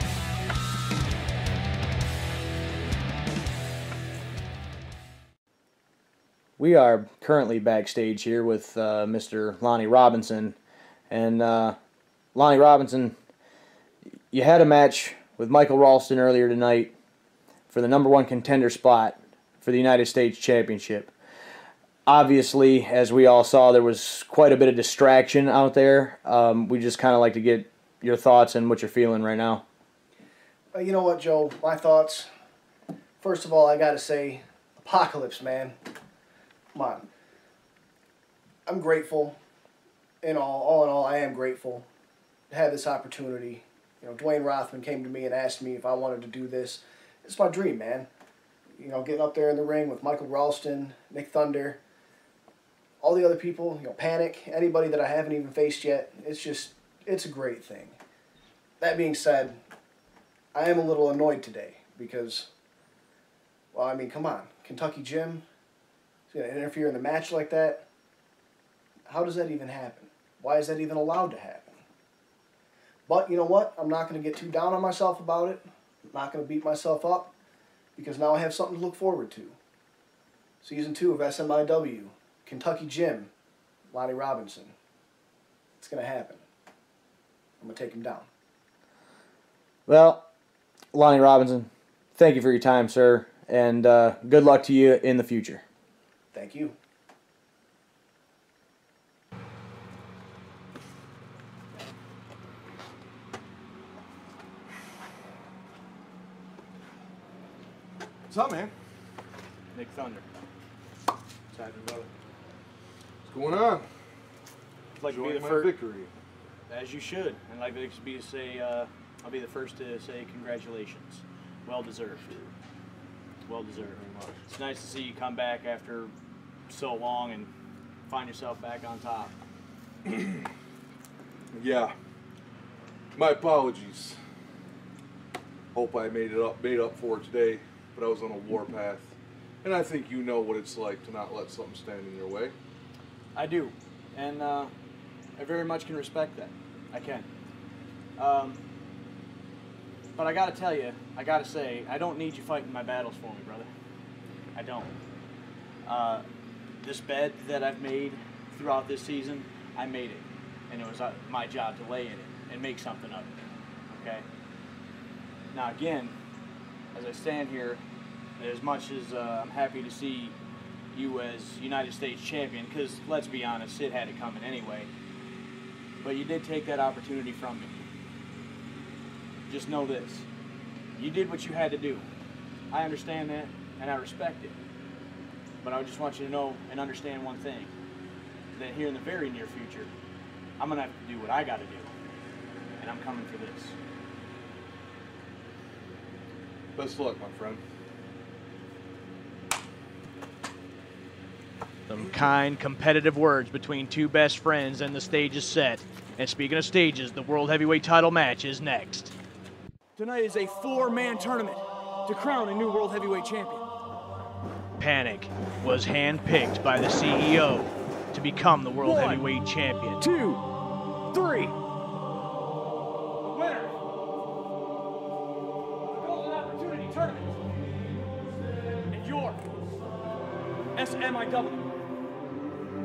We are currently backstage here with Mr. Lonnie Robinson. And Lonnie Robinson, you had a match with Michael Ralston earlier tonight for the #1 contender spot for the United States Championship. Obviously, as we all saw, there was quite a bit of distraction out there. We just kind of like to get your thoughts and what you're feeling right now. You know what, Joe? My thoughts. First of all, I gotta say, Apocalypse, man. Come on. I'm grateful. All in all, I am grateful to have this opportunity. You know, Dwayne Rothman came to me and asked me if I wanted to do this. It's my dream, man. You know, getting up there in the ring with Michael Ralston, Nick Thunder, all the other people, you know, Panic, anybody that I haven't even faced yet. It's a great thing. That being said, I am a little annoyed today because, well, I mean, come on. Kentucky Jim is going to interfere in the match like that? How does that even happen? Why is that even allowed to happen? But you know what? I'm not going to get too down on myself about it. I'm not going to beat myself up because now I have something to look forward to. Season 2 of SMIW. Kentucky Jim, Lonnie Robinson. It's going to happen. I'm going to take him down. Well, Lonnie Robinson, thank you for your time, sir, and good luck to you in the future. Thank you. What's up, man? Nick Thunder. What's happening, brother? What's going on? I'd like to be Enjoying the my first, victory. as you should. And I'd like to be to say, I'll be the first to say congratulations. Well deserved. Well deserved. It's nice to see you come back after so long and find yourself back on top. Yeah. My apologies. Hope I made up for it today, but I was on a warpath. And I think you know what it's like to not let something stand in your way. I do, and I very much can respect that. I can. But I gotta tell you, I gotta say, I don't need you fighting my battles for me, brother. I don't. This bed that I've made throughout this season, I made it. And it was my job to lay in it and make something of it, okay? Now again, as I stand here, as much as I'm happy to see you as United States champion, because let's be honest, it had it coming anyway, but you did take that opportunity from me. Just know this, you did what you had to do. I understand that, and I respect it, but I just want you to know and understand one thing, that here in the very near future, I'm going to have to do what I got to do, and I'm coming for this. Best of luck, my friend. Some kind, competitive words between two best friends, and the stage is set. And speaking of stages, the World Heavyweight title match is next. Tonight is a 4-man tournament to crown a new World Heavyweight Champion. Panic was handpicked by the CEO to become the World Heavyweight Champion. 2, 3. The winner of the Golden Opportunity Tournament and your SMIW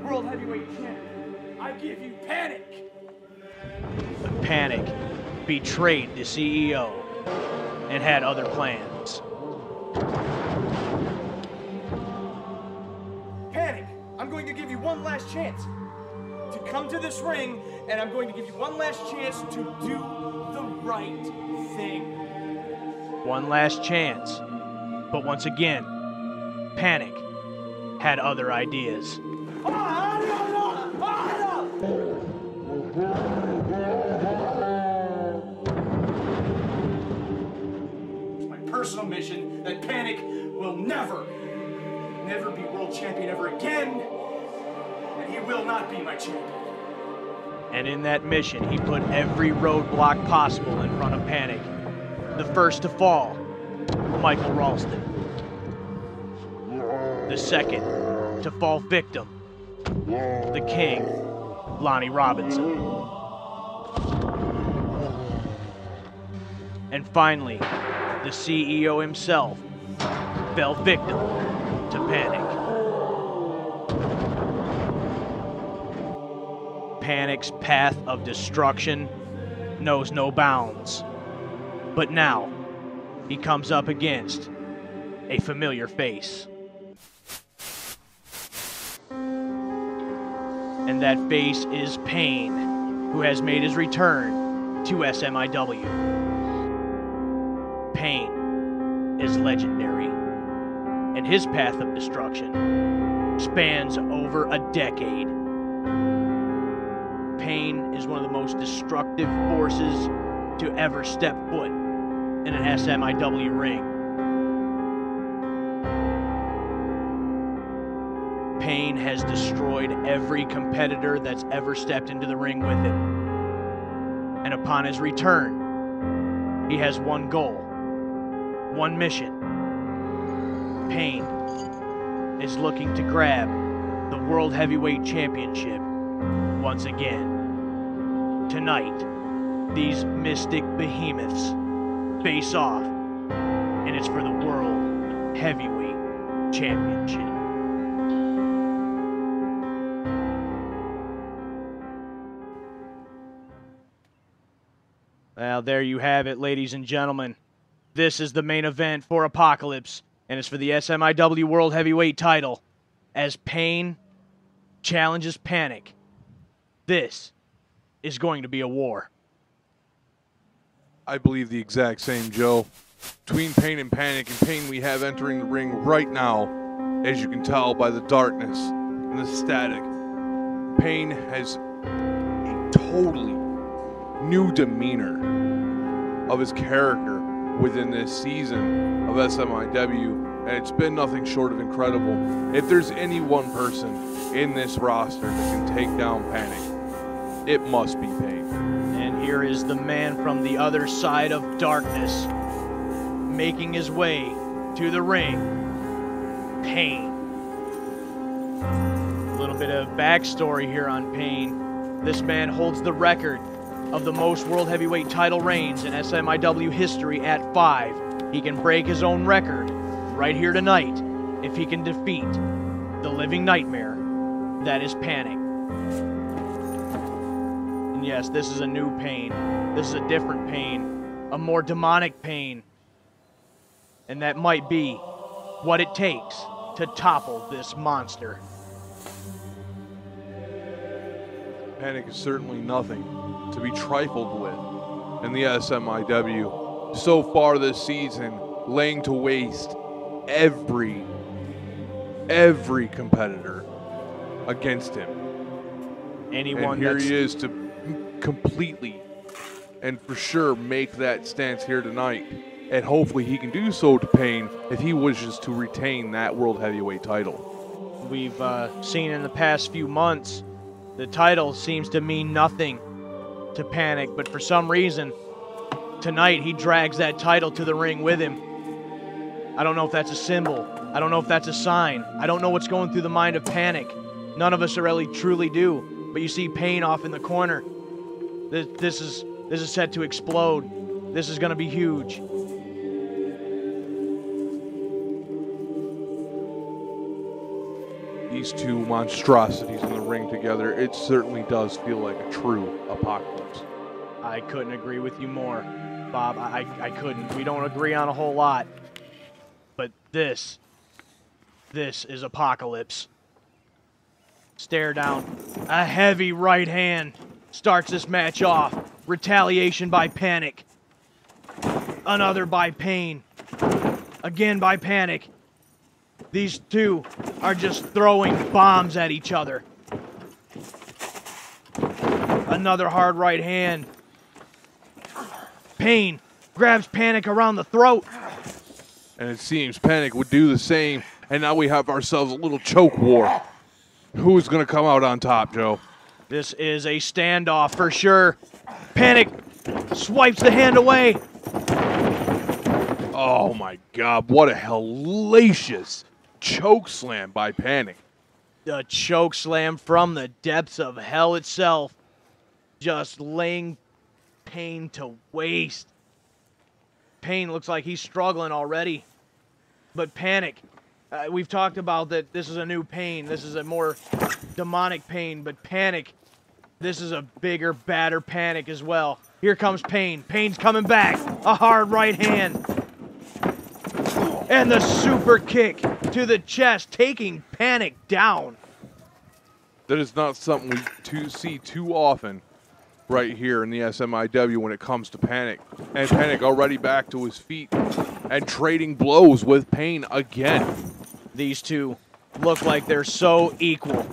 World Heavyweight Champion, I give you Panic. But Panic betrayed the CEO and had other plans. Panic, I'm going to give you one last chance to come to this ring, and I'm going to give you one last chance to do the right thing. One last chance. But once again, Panic had other ideas. It's my personal mission that Panic will never be world champion ever again, and he will not be my champion. And in that mission, he put every roadblock possible in front of Panic. The first to fall, Michael Ralston. The second to fall victim, the King, Lonnie Robinson. And finally, the CEO himself fell victim to Panic. Panic's path of destruction knows no bounds. But now, he comes up against a familiar face. And that face is Pain, who has made his return to SMIW. Pain is legendary, and his path of destruction spans over a decade. Pain is one of the most destructive forces to ever step foot in an SMIW ring. Pain has destroyed every competitor that's ever stepped into the ring with him. And upon his return, he has one goal, one mission. Pain is looking to grab the World Heavyweight Championship once again. Tonight, these mystic behemoths face off, and it's for the World Heavyweight Championship. Well, there you have it, ladies and gentlemen. This is the main event for Apocalypse, and it's for the SMIW World Heavyweight title, as Pain challenges Panic. This is going to be a war. I believe the exact same, Joe. Between Pain and Panic, and Pain we have entering the ring right now, as you can tell by the darkness and the static. Pain has a totally new demeanor of his character within this season of SMIW, and it's been nothing short of incredible. If there's any one person in this roster that can take down Panic, it must be Pain. And here is the man from the other side of darkness, making his way to the ring, Pain. A little bit of backstory here on Pain. This man holds the record of the most World Heavyweight title reigns in SMIW history at 5. He can break his own record right here tonight if he can defeat the living nightmare that is Panic. And yes, this is a new Pain. This is a different Pain, a more demonic Pain. And that might be what it takes to topple this monster. Panic is certainly nothing to be trifled with in the SMIW. So far this season, laying to waste every competitor against him. Anyone and here he is to completely and for sure make that stance here tonight. And hopefully he can do so to Pain if he wishes to retain that World Heavyweight title. We've seen in the past few months, the title seems to mean nothing to Panic, but for some reason, tonight he drags that title to the ring with him. I don't know if that's a symbol. I don't know if that's a sign. I don't know what's going through the mind of Panic. None of us really truly do. But you see Pain off in the corner. This is set to explode. This is going to be huge. These two monstrosities in the ring together, it certainly does feel like a true apocalypse. I couldn't agree with you more, Bob. I couldn't. We don't agree on a whole lot. But this is Apocalypse. Stare down. A heavy right hand starts this match off. Retaliation by Panic. Another by Pain. Again by Panic. These two are just throwing bombs at each other. Another hard right hand. Pain grabs Panic around the throat. And it seems Panic would do the same. And now we have ourselves a little choke war. Who's going to come out on top, Joe? This is a standoff for sure. Panic swipes the hand away. Oh my God, what a hellacious choke slam by Panic. The choke slam from the depths of hell itself. Just laying Pain to waste. Pain looks like he's struggling already. But Panic, we've talked about that this is a new Pain. This is a more demonic Pain. But Panic This is a bigger, badder Panic as well. Here comes Pain. Pain's coming back. A hard right hand. And the super kick to the chest, taking Panic down. That is not something we see too often right here in the SMIW when it comes to Panic. And Panic already back to his feet and trading blows with Pain again. These two look like they're so equal.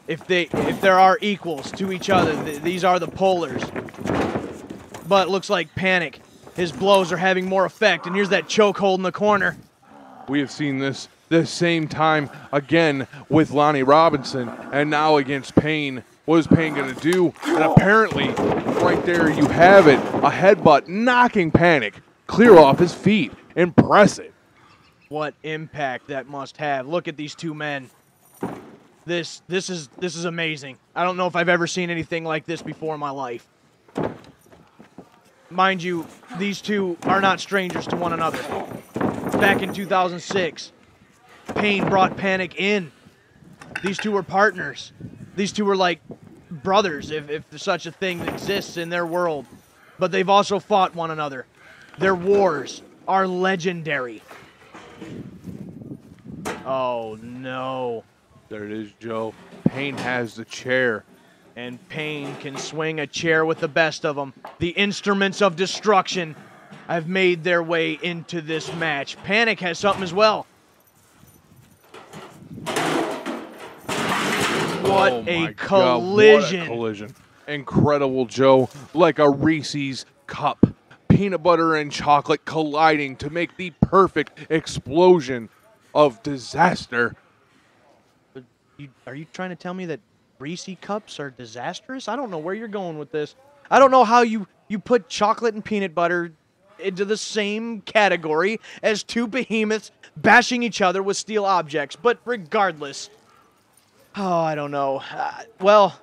If there are equals to each other, these are the polars. But it looks like Panic, his blows are having more effect, and here's that chokehold in the corner. We have seen this same time again with Lonnie Robinson, and now against Pain. What is Pain going to do? And apparently, right there you have it, a headbutt knocking Panic clear off his feet. Impressive. What impact that must have. Look at these two men. This is amazing. I don't know if I've ever seen anything like this before in my life. Mind you, these two are not strangers to one another. Back in 2006, Pain brought Panic in. These two were partners. These two were like brothers, if such a thing exists in their world. But they've also fought one another. Their wars are legendary. Oh, no. There it is, Joe. Pain has the chair. And Pain can swing a chair with the best of them. The instruments of destruction have made their way into this match. Panic has something as well. What a collision. What a collision. Incredible, Joe. Like a Reese's cup. Peanut butter and chocolate colliding to make the perfect explosion of disaster. Are you trying to tell me that Reese's cups are disastrous? I don't know where you're going with this. I don't know how you put chocolate and peanut butter into the same category as two behemoths bashing each other with steel objects. But regardless, oh, I don't know. Well,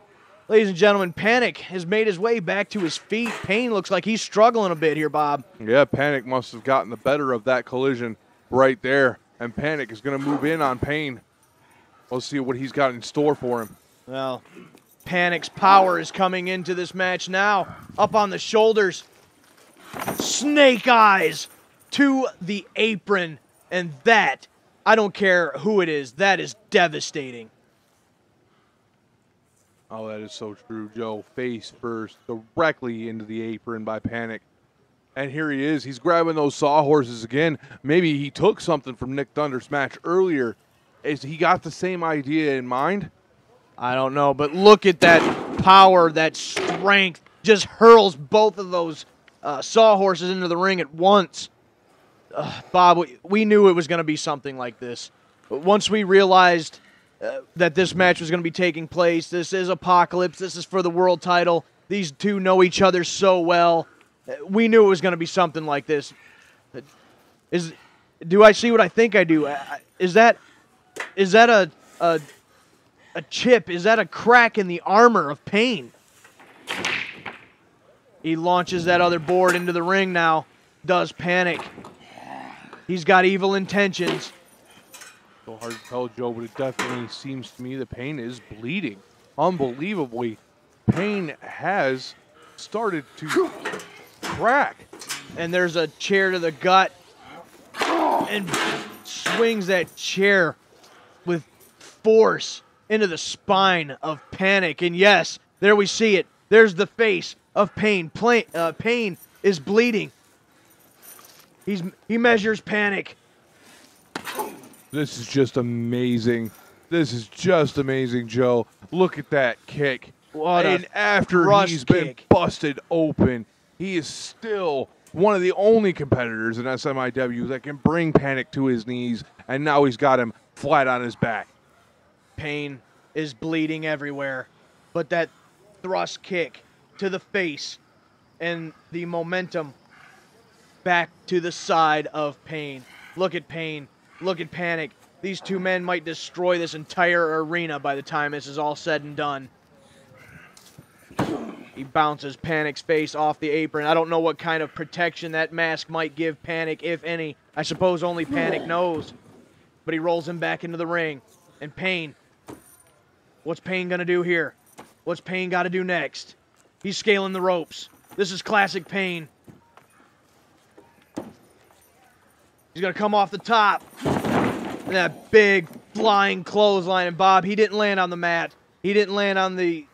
ladies and gentlemen, Panic has made his way back to his feet. Pain looks like he's struggling a bit here, Bob. Yeah, Panic must have gotten the better of that collision right there. And Panic is going to move in on Pain. We'll see what he's got in store for him. Well, Panic's power is coming into this match now. Up on the shoulders. Snake eyes to the apron. And that, I don't care who it is, that is devastating. Oh, that is so true, Joe. Face first, directly into the apron by Panic. And here he is. He's grabbing those sawhorses again. Maybe he took something from Nick Thunder's match earlier. Is he got the same idea in mind? I don't know, but look at that power, that strength. Just hurls both of those sawhorses into the ring at once. Bob, we knew it was going to be something like this. But once we realized that this match was going to be taking place, this is Apocalypse, this is for the world title. These two know each other so well. We knew it was going to be something like this. Do I see what I think I do? Is that a chip? Is that a crack in the armor of Pain? He launches that other board into the ring now. Does Panic. He's got evil intentions. So hard to tell, Joe, but it definitely seems to me that Pain is bleeding. Unbelievably, Pain has started to crack. And there's a chair to the gut. And swings that chair with force into the spine of Panic. And yes, there we see it. There's the face of Pain. Pain is bleeding. He measures Panic. This is just amazing. This is just amazing, Joe. Look at that kick. And after he's been busted open, he is still one of the only competitors in SMIW that can bring Panic to his knees, and now he's got him flat on his back. Pain is bleeding everywhere, but that thrust kick to the face and the momentum back to the side of Pain. Look at Pain. Look at Panic. These two men might destroy this entire arena by the time this is all said and done. He bounces Panic's face off the apron. I don't know what kind of protection that mask might give Panic, if any. I suppose only Panic knows. But he rolls him back into the ring. And Pain, what's Pain going to do here? What's Pain got to do next? He's scaling the ropes. This is classic Pain. He's going to come off the top. And that big flying clothesline. And Bob, he didn't land on the mat. He didn't land on the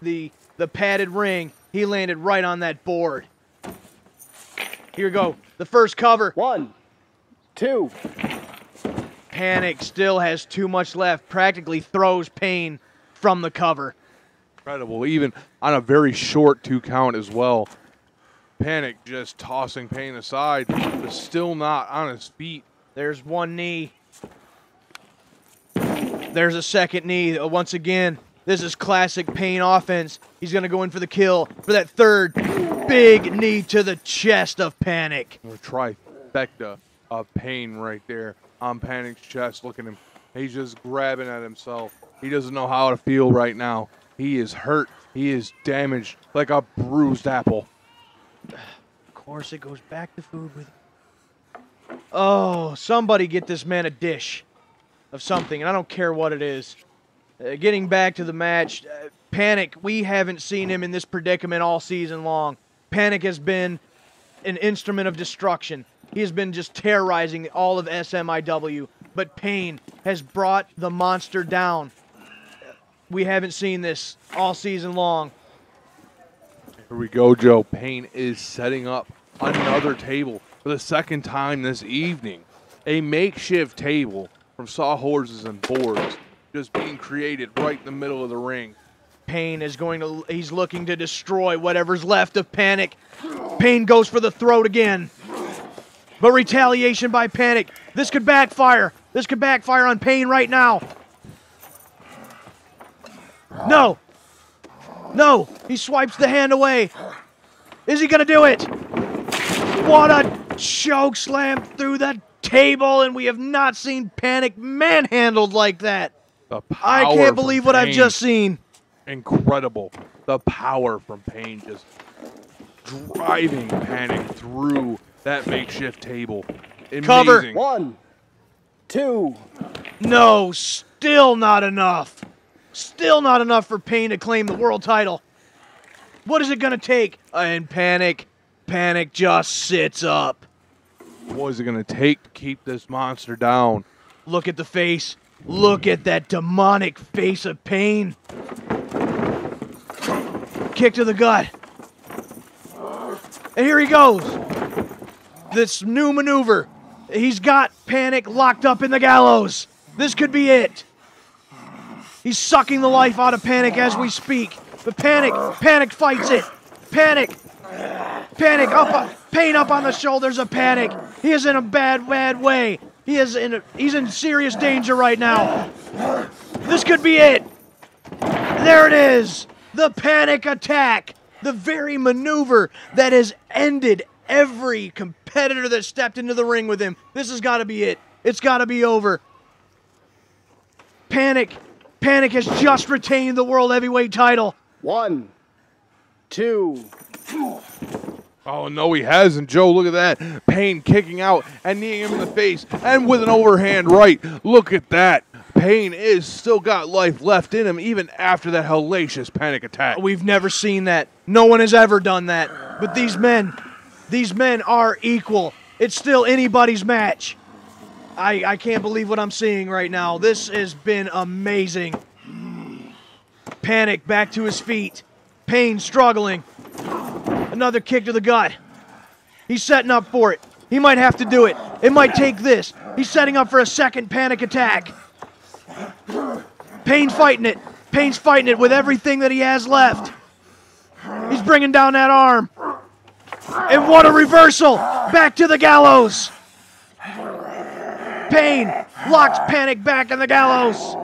padded ring. He landed right on that board. Here we go. The first cover. 1, 2. Panic still has too much left. Practically throws Pain from the cover. Incredible. Even on a very short 2 count as well. Panic just tossing Pain aside, but still not on his feet. There's one knee. There's a second knee. Once again, this is classic Pain offense. He's going to go in for the kill for that third big knee to the chest of Panic. A trifecta of Pain right there on Panic's chest. Look at him. He's just grabbing at himself. He doesn't know how to feel right now. He is hurt. He is damaged like a bruised apple. Of course, it goes back to food with. Oh, somebody get this man a dish of something, and I don't care what it is. Getting back to the match, Panic, we haven't seen him in this predicament all season long. Panic has been an instrument of destruction. He has been just terrorizing all of SMIW, but Pain has brought the monster down. We haven't seen this all season long. Here we go, Joe. Pain is setting up another table for the second time this evening. A makeshift table from sawhorses and boards just being created right in the middle of the ring. Pain is he's looking to destroy whatever's left of Panic. Pain goes for the throat again. But retaliation by Panic. This could backfire. This could backfire on Pain right now. No. No. He swipes the hand away. Is he going to do it? What a choke slam through the table, and we have not seen Panic manhandled like that. I can't believe what I've just seen. Incredible. The power from Pain just driving Panic through that makeshift table. Amazing. Cover. 1, 2. No, still not enough. Still not enough for Pain to claim the world title. What is it going to take? And Panic just sits up. What is it going to take to keep this monster down? Look at the face. Look at that demonic face of Pain. Kick to the gut. And here he goes. This new maneuver. He's got Panic locked up in the gallows. This could be it. He's sucking the life out of Panic as we speak. But Panic fights it. Panic up, Pain up on the shoulders of Panic. He is in a bad way. He's in serious danger right now. This could be it. There it is. The Panic attack. The very maneuver that has ended every competitor that stepped into the ring with him. This has got to be it. It's got to be over. Panic has just retained the World Heavyweight title. 1, 2. Oh, no, he hasn't, Joe. Look at that. Pain kicking out and kneeing him in the face and with an overhand right. Look at that. Pain is still got life left in him even after that hellacious Panic attack. We've never seen that. No one has ever done that. But these men are equal. It's still anybody's match. I can't believe what I'm seeing right now. This has been amazing. Panic back to his feet. Pain struggling. Another kick to the gut. He's setting up for it. He might have to do it. It might take this. He's setting up for a second Panic attack. Pain's fighting it. Pain's fighting it with everything that he has left. He's bringing down that arm. And what a reversal. Back to the gallows. Pain locks Panic back in the gallows.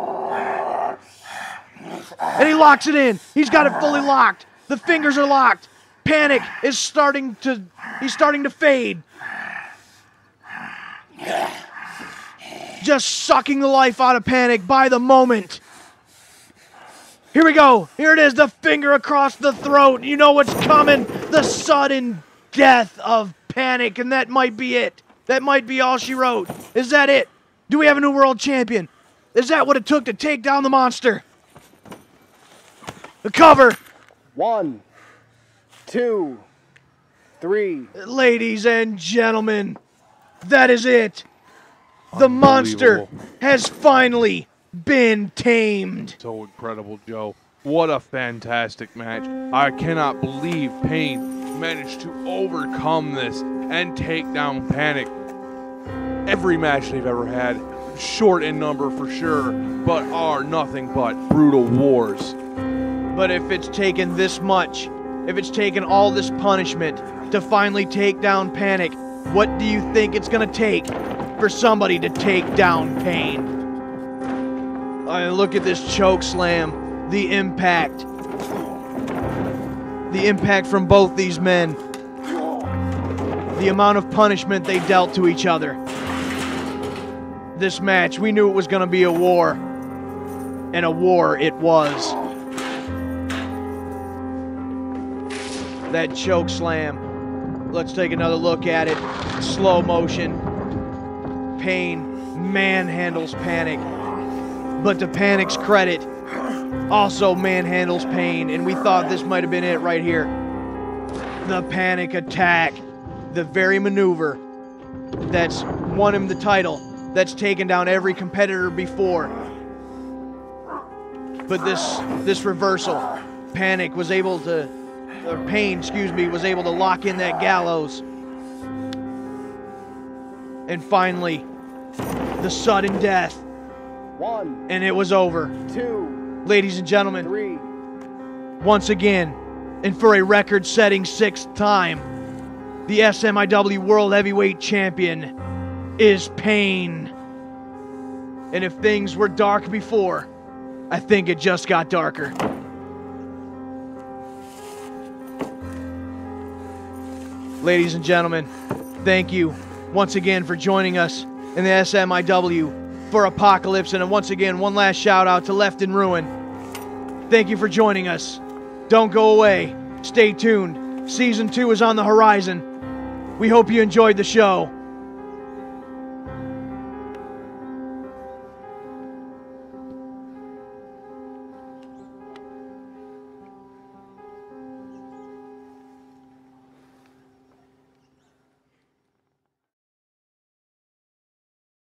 And he locks it in. He's got it fully locked. The fingers are locked. Panic is starting to fade. Just sucking the life out of Panic by the moment. Here we go. Here it is, the finger across the throat. You know what's coming. The sudden death of Panic, and that might be it. That might be all she wrote. Is that it? Do we have a new world champion? Is that what it took to take down the monster? The cover. 1, 2, 3. Ladies and gentlemen, that is it. The monster has finally been tamed. So incredible, Joe. What a fantastic match. I cannot believe Pain managed to overcome this and take down Panic. Every match they've ever had, short in number for sure, but are nothing but brutal wars. But if it's taken this much, if it's taken all this punishment to finally take down Panic, what do you think it's gonna take for somebody to take down Pain? Look at this choke slam. The impact from both these men. The amount of punishment they dealt to each other. This match, we knew it was going to be a war. And a war it was. That choke slam. Let's take another look at it. Slow motion. Pain manhandles Panic. But to Panic's credit, also manhandles Pain, and we thought this might have been it right here. The Panic attack. The very maneuver that's won him the title, that's taken down every competitor before. But this reversal, Panic was able to, or Pain, excuse me, was able to lock in that gallows. And finally, the sudden death. 1, and it was over. 2, Ladies and gentlemen, 3. once again, and for a record-setting 6th time, the SMIW World Heavyweight Champion is Pain. And if things were dark before, I think it just got darker. Ladies and gentlemen, thank you once again for joining us in the SMIW for Apocalypse, and once again, one last shout out to Left in Ruin. Thank you for joining us. Don't go away. Stay tuned. Season 2 is on the horizon. We hope you enjoyed the show.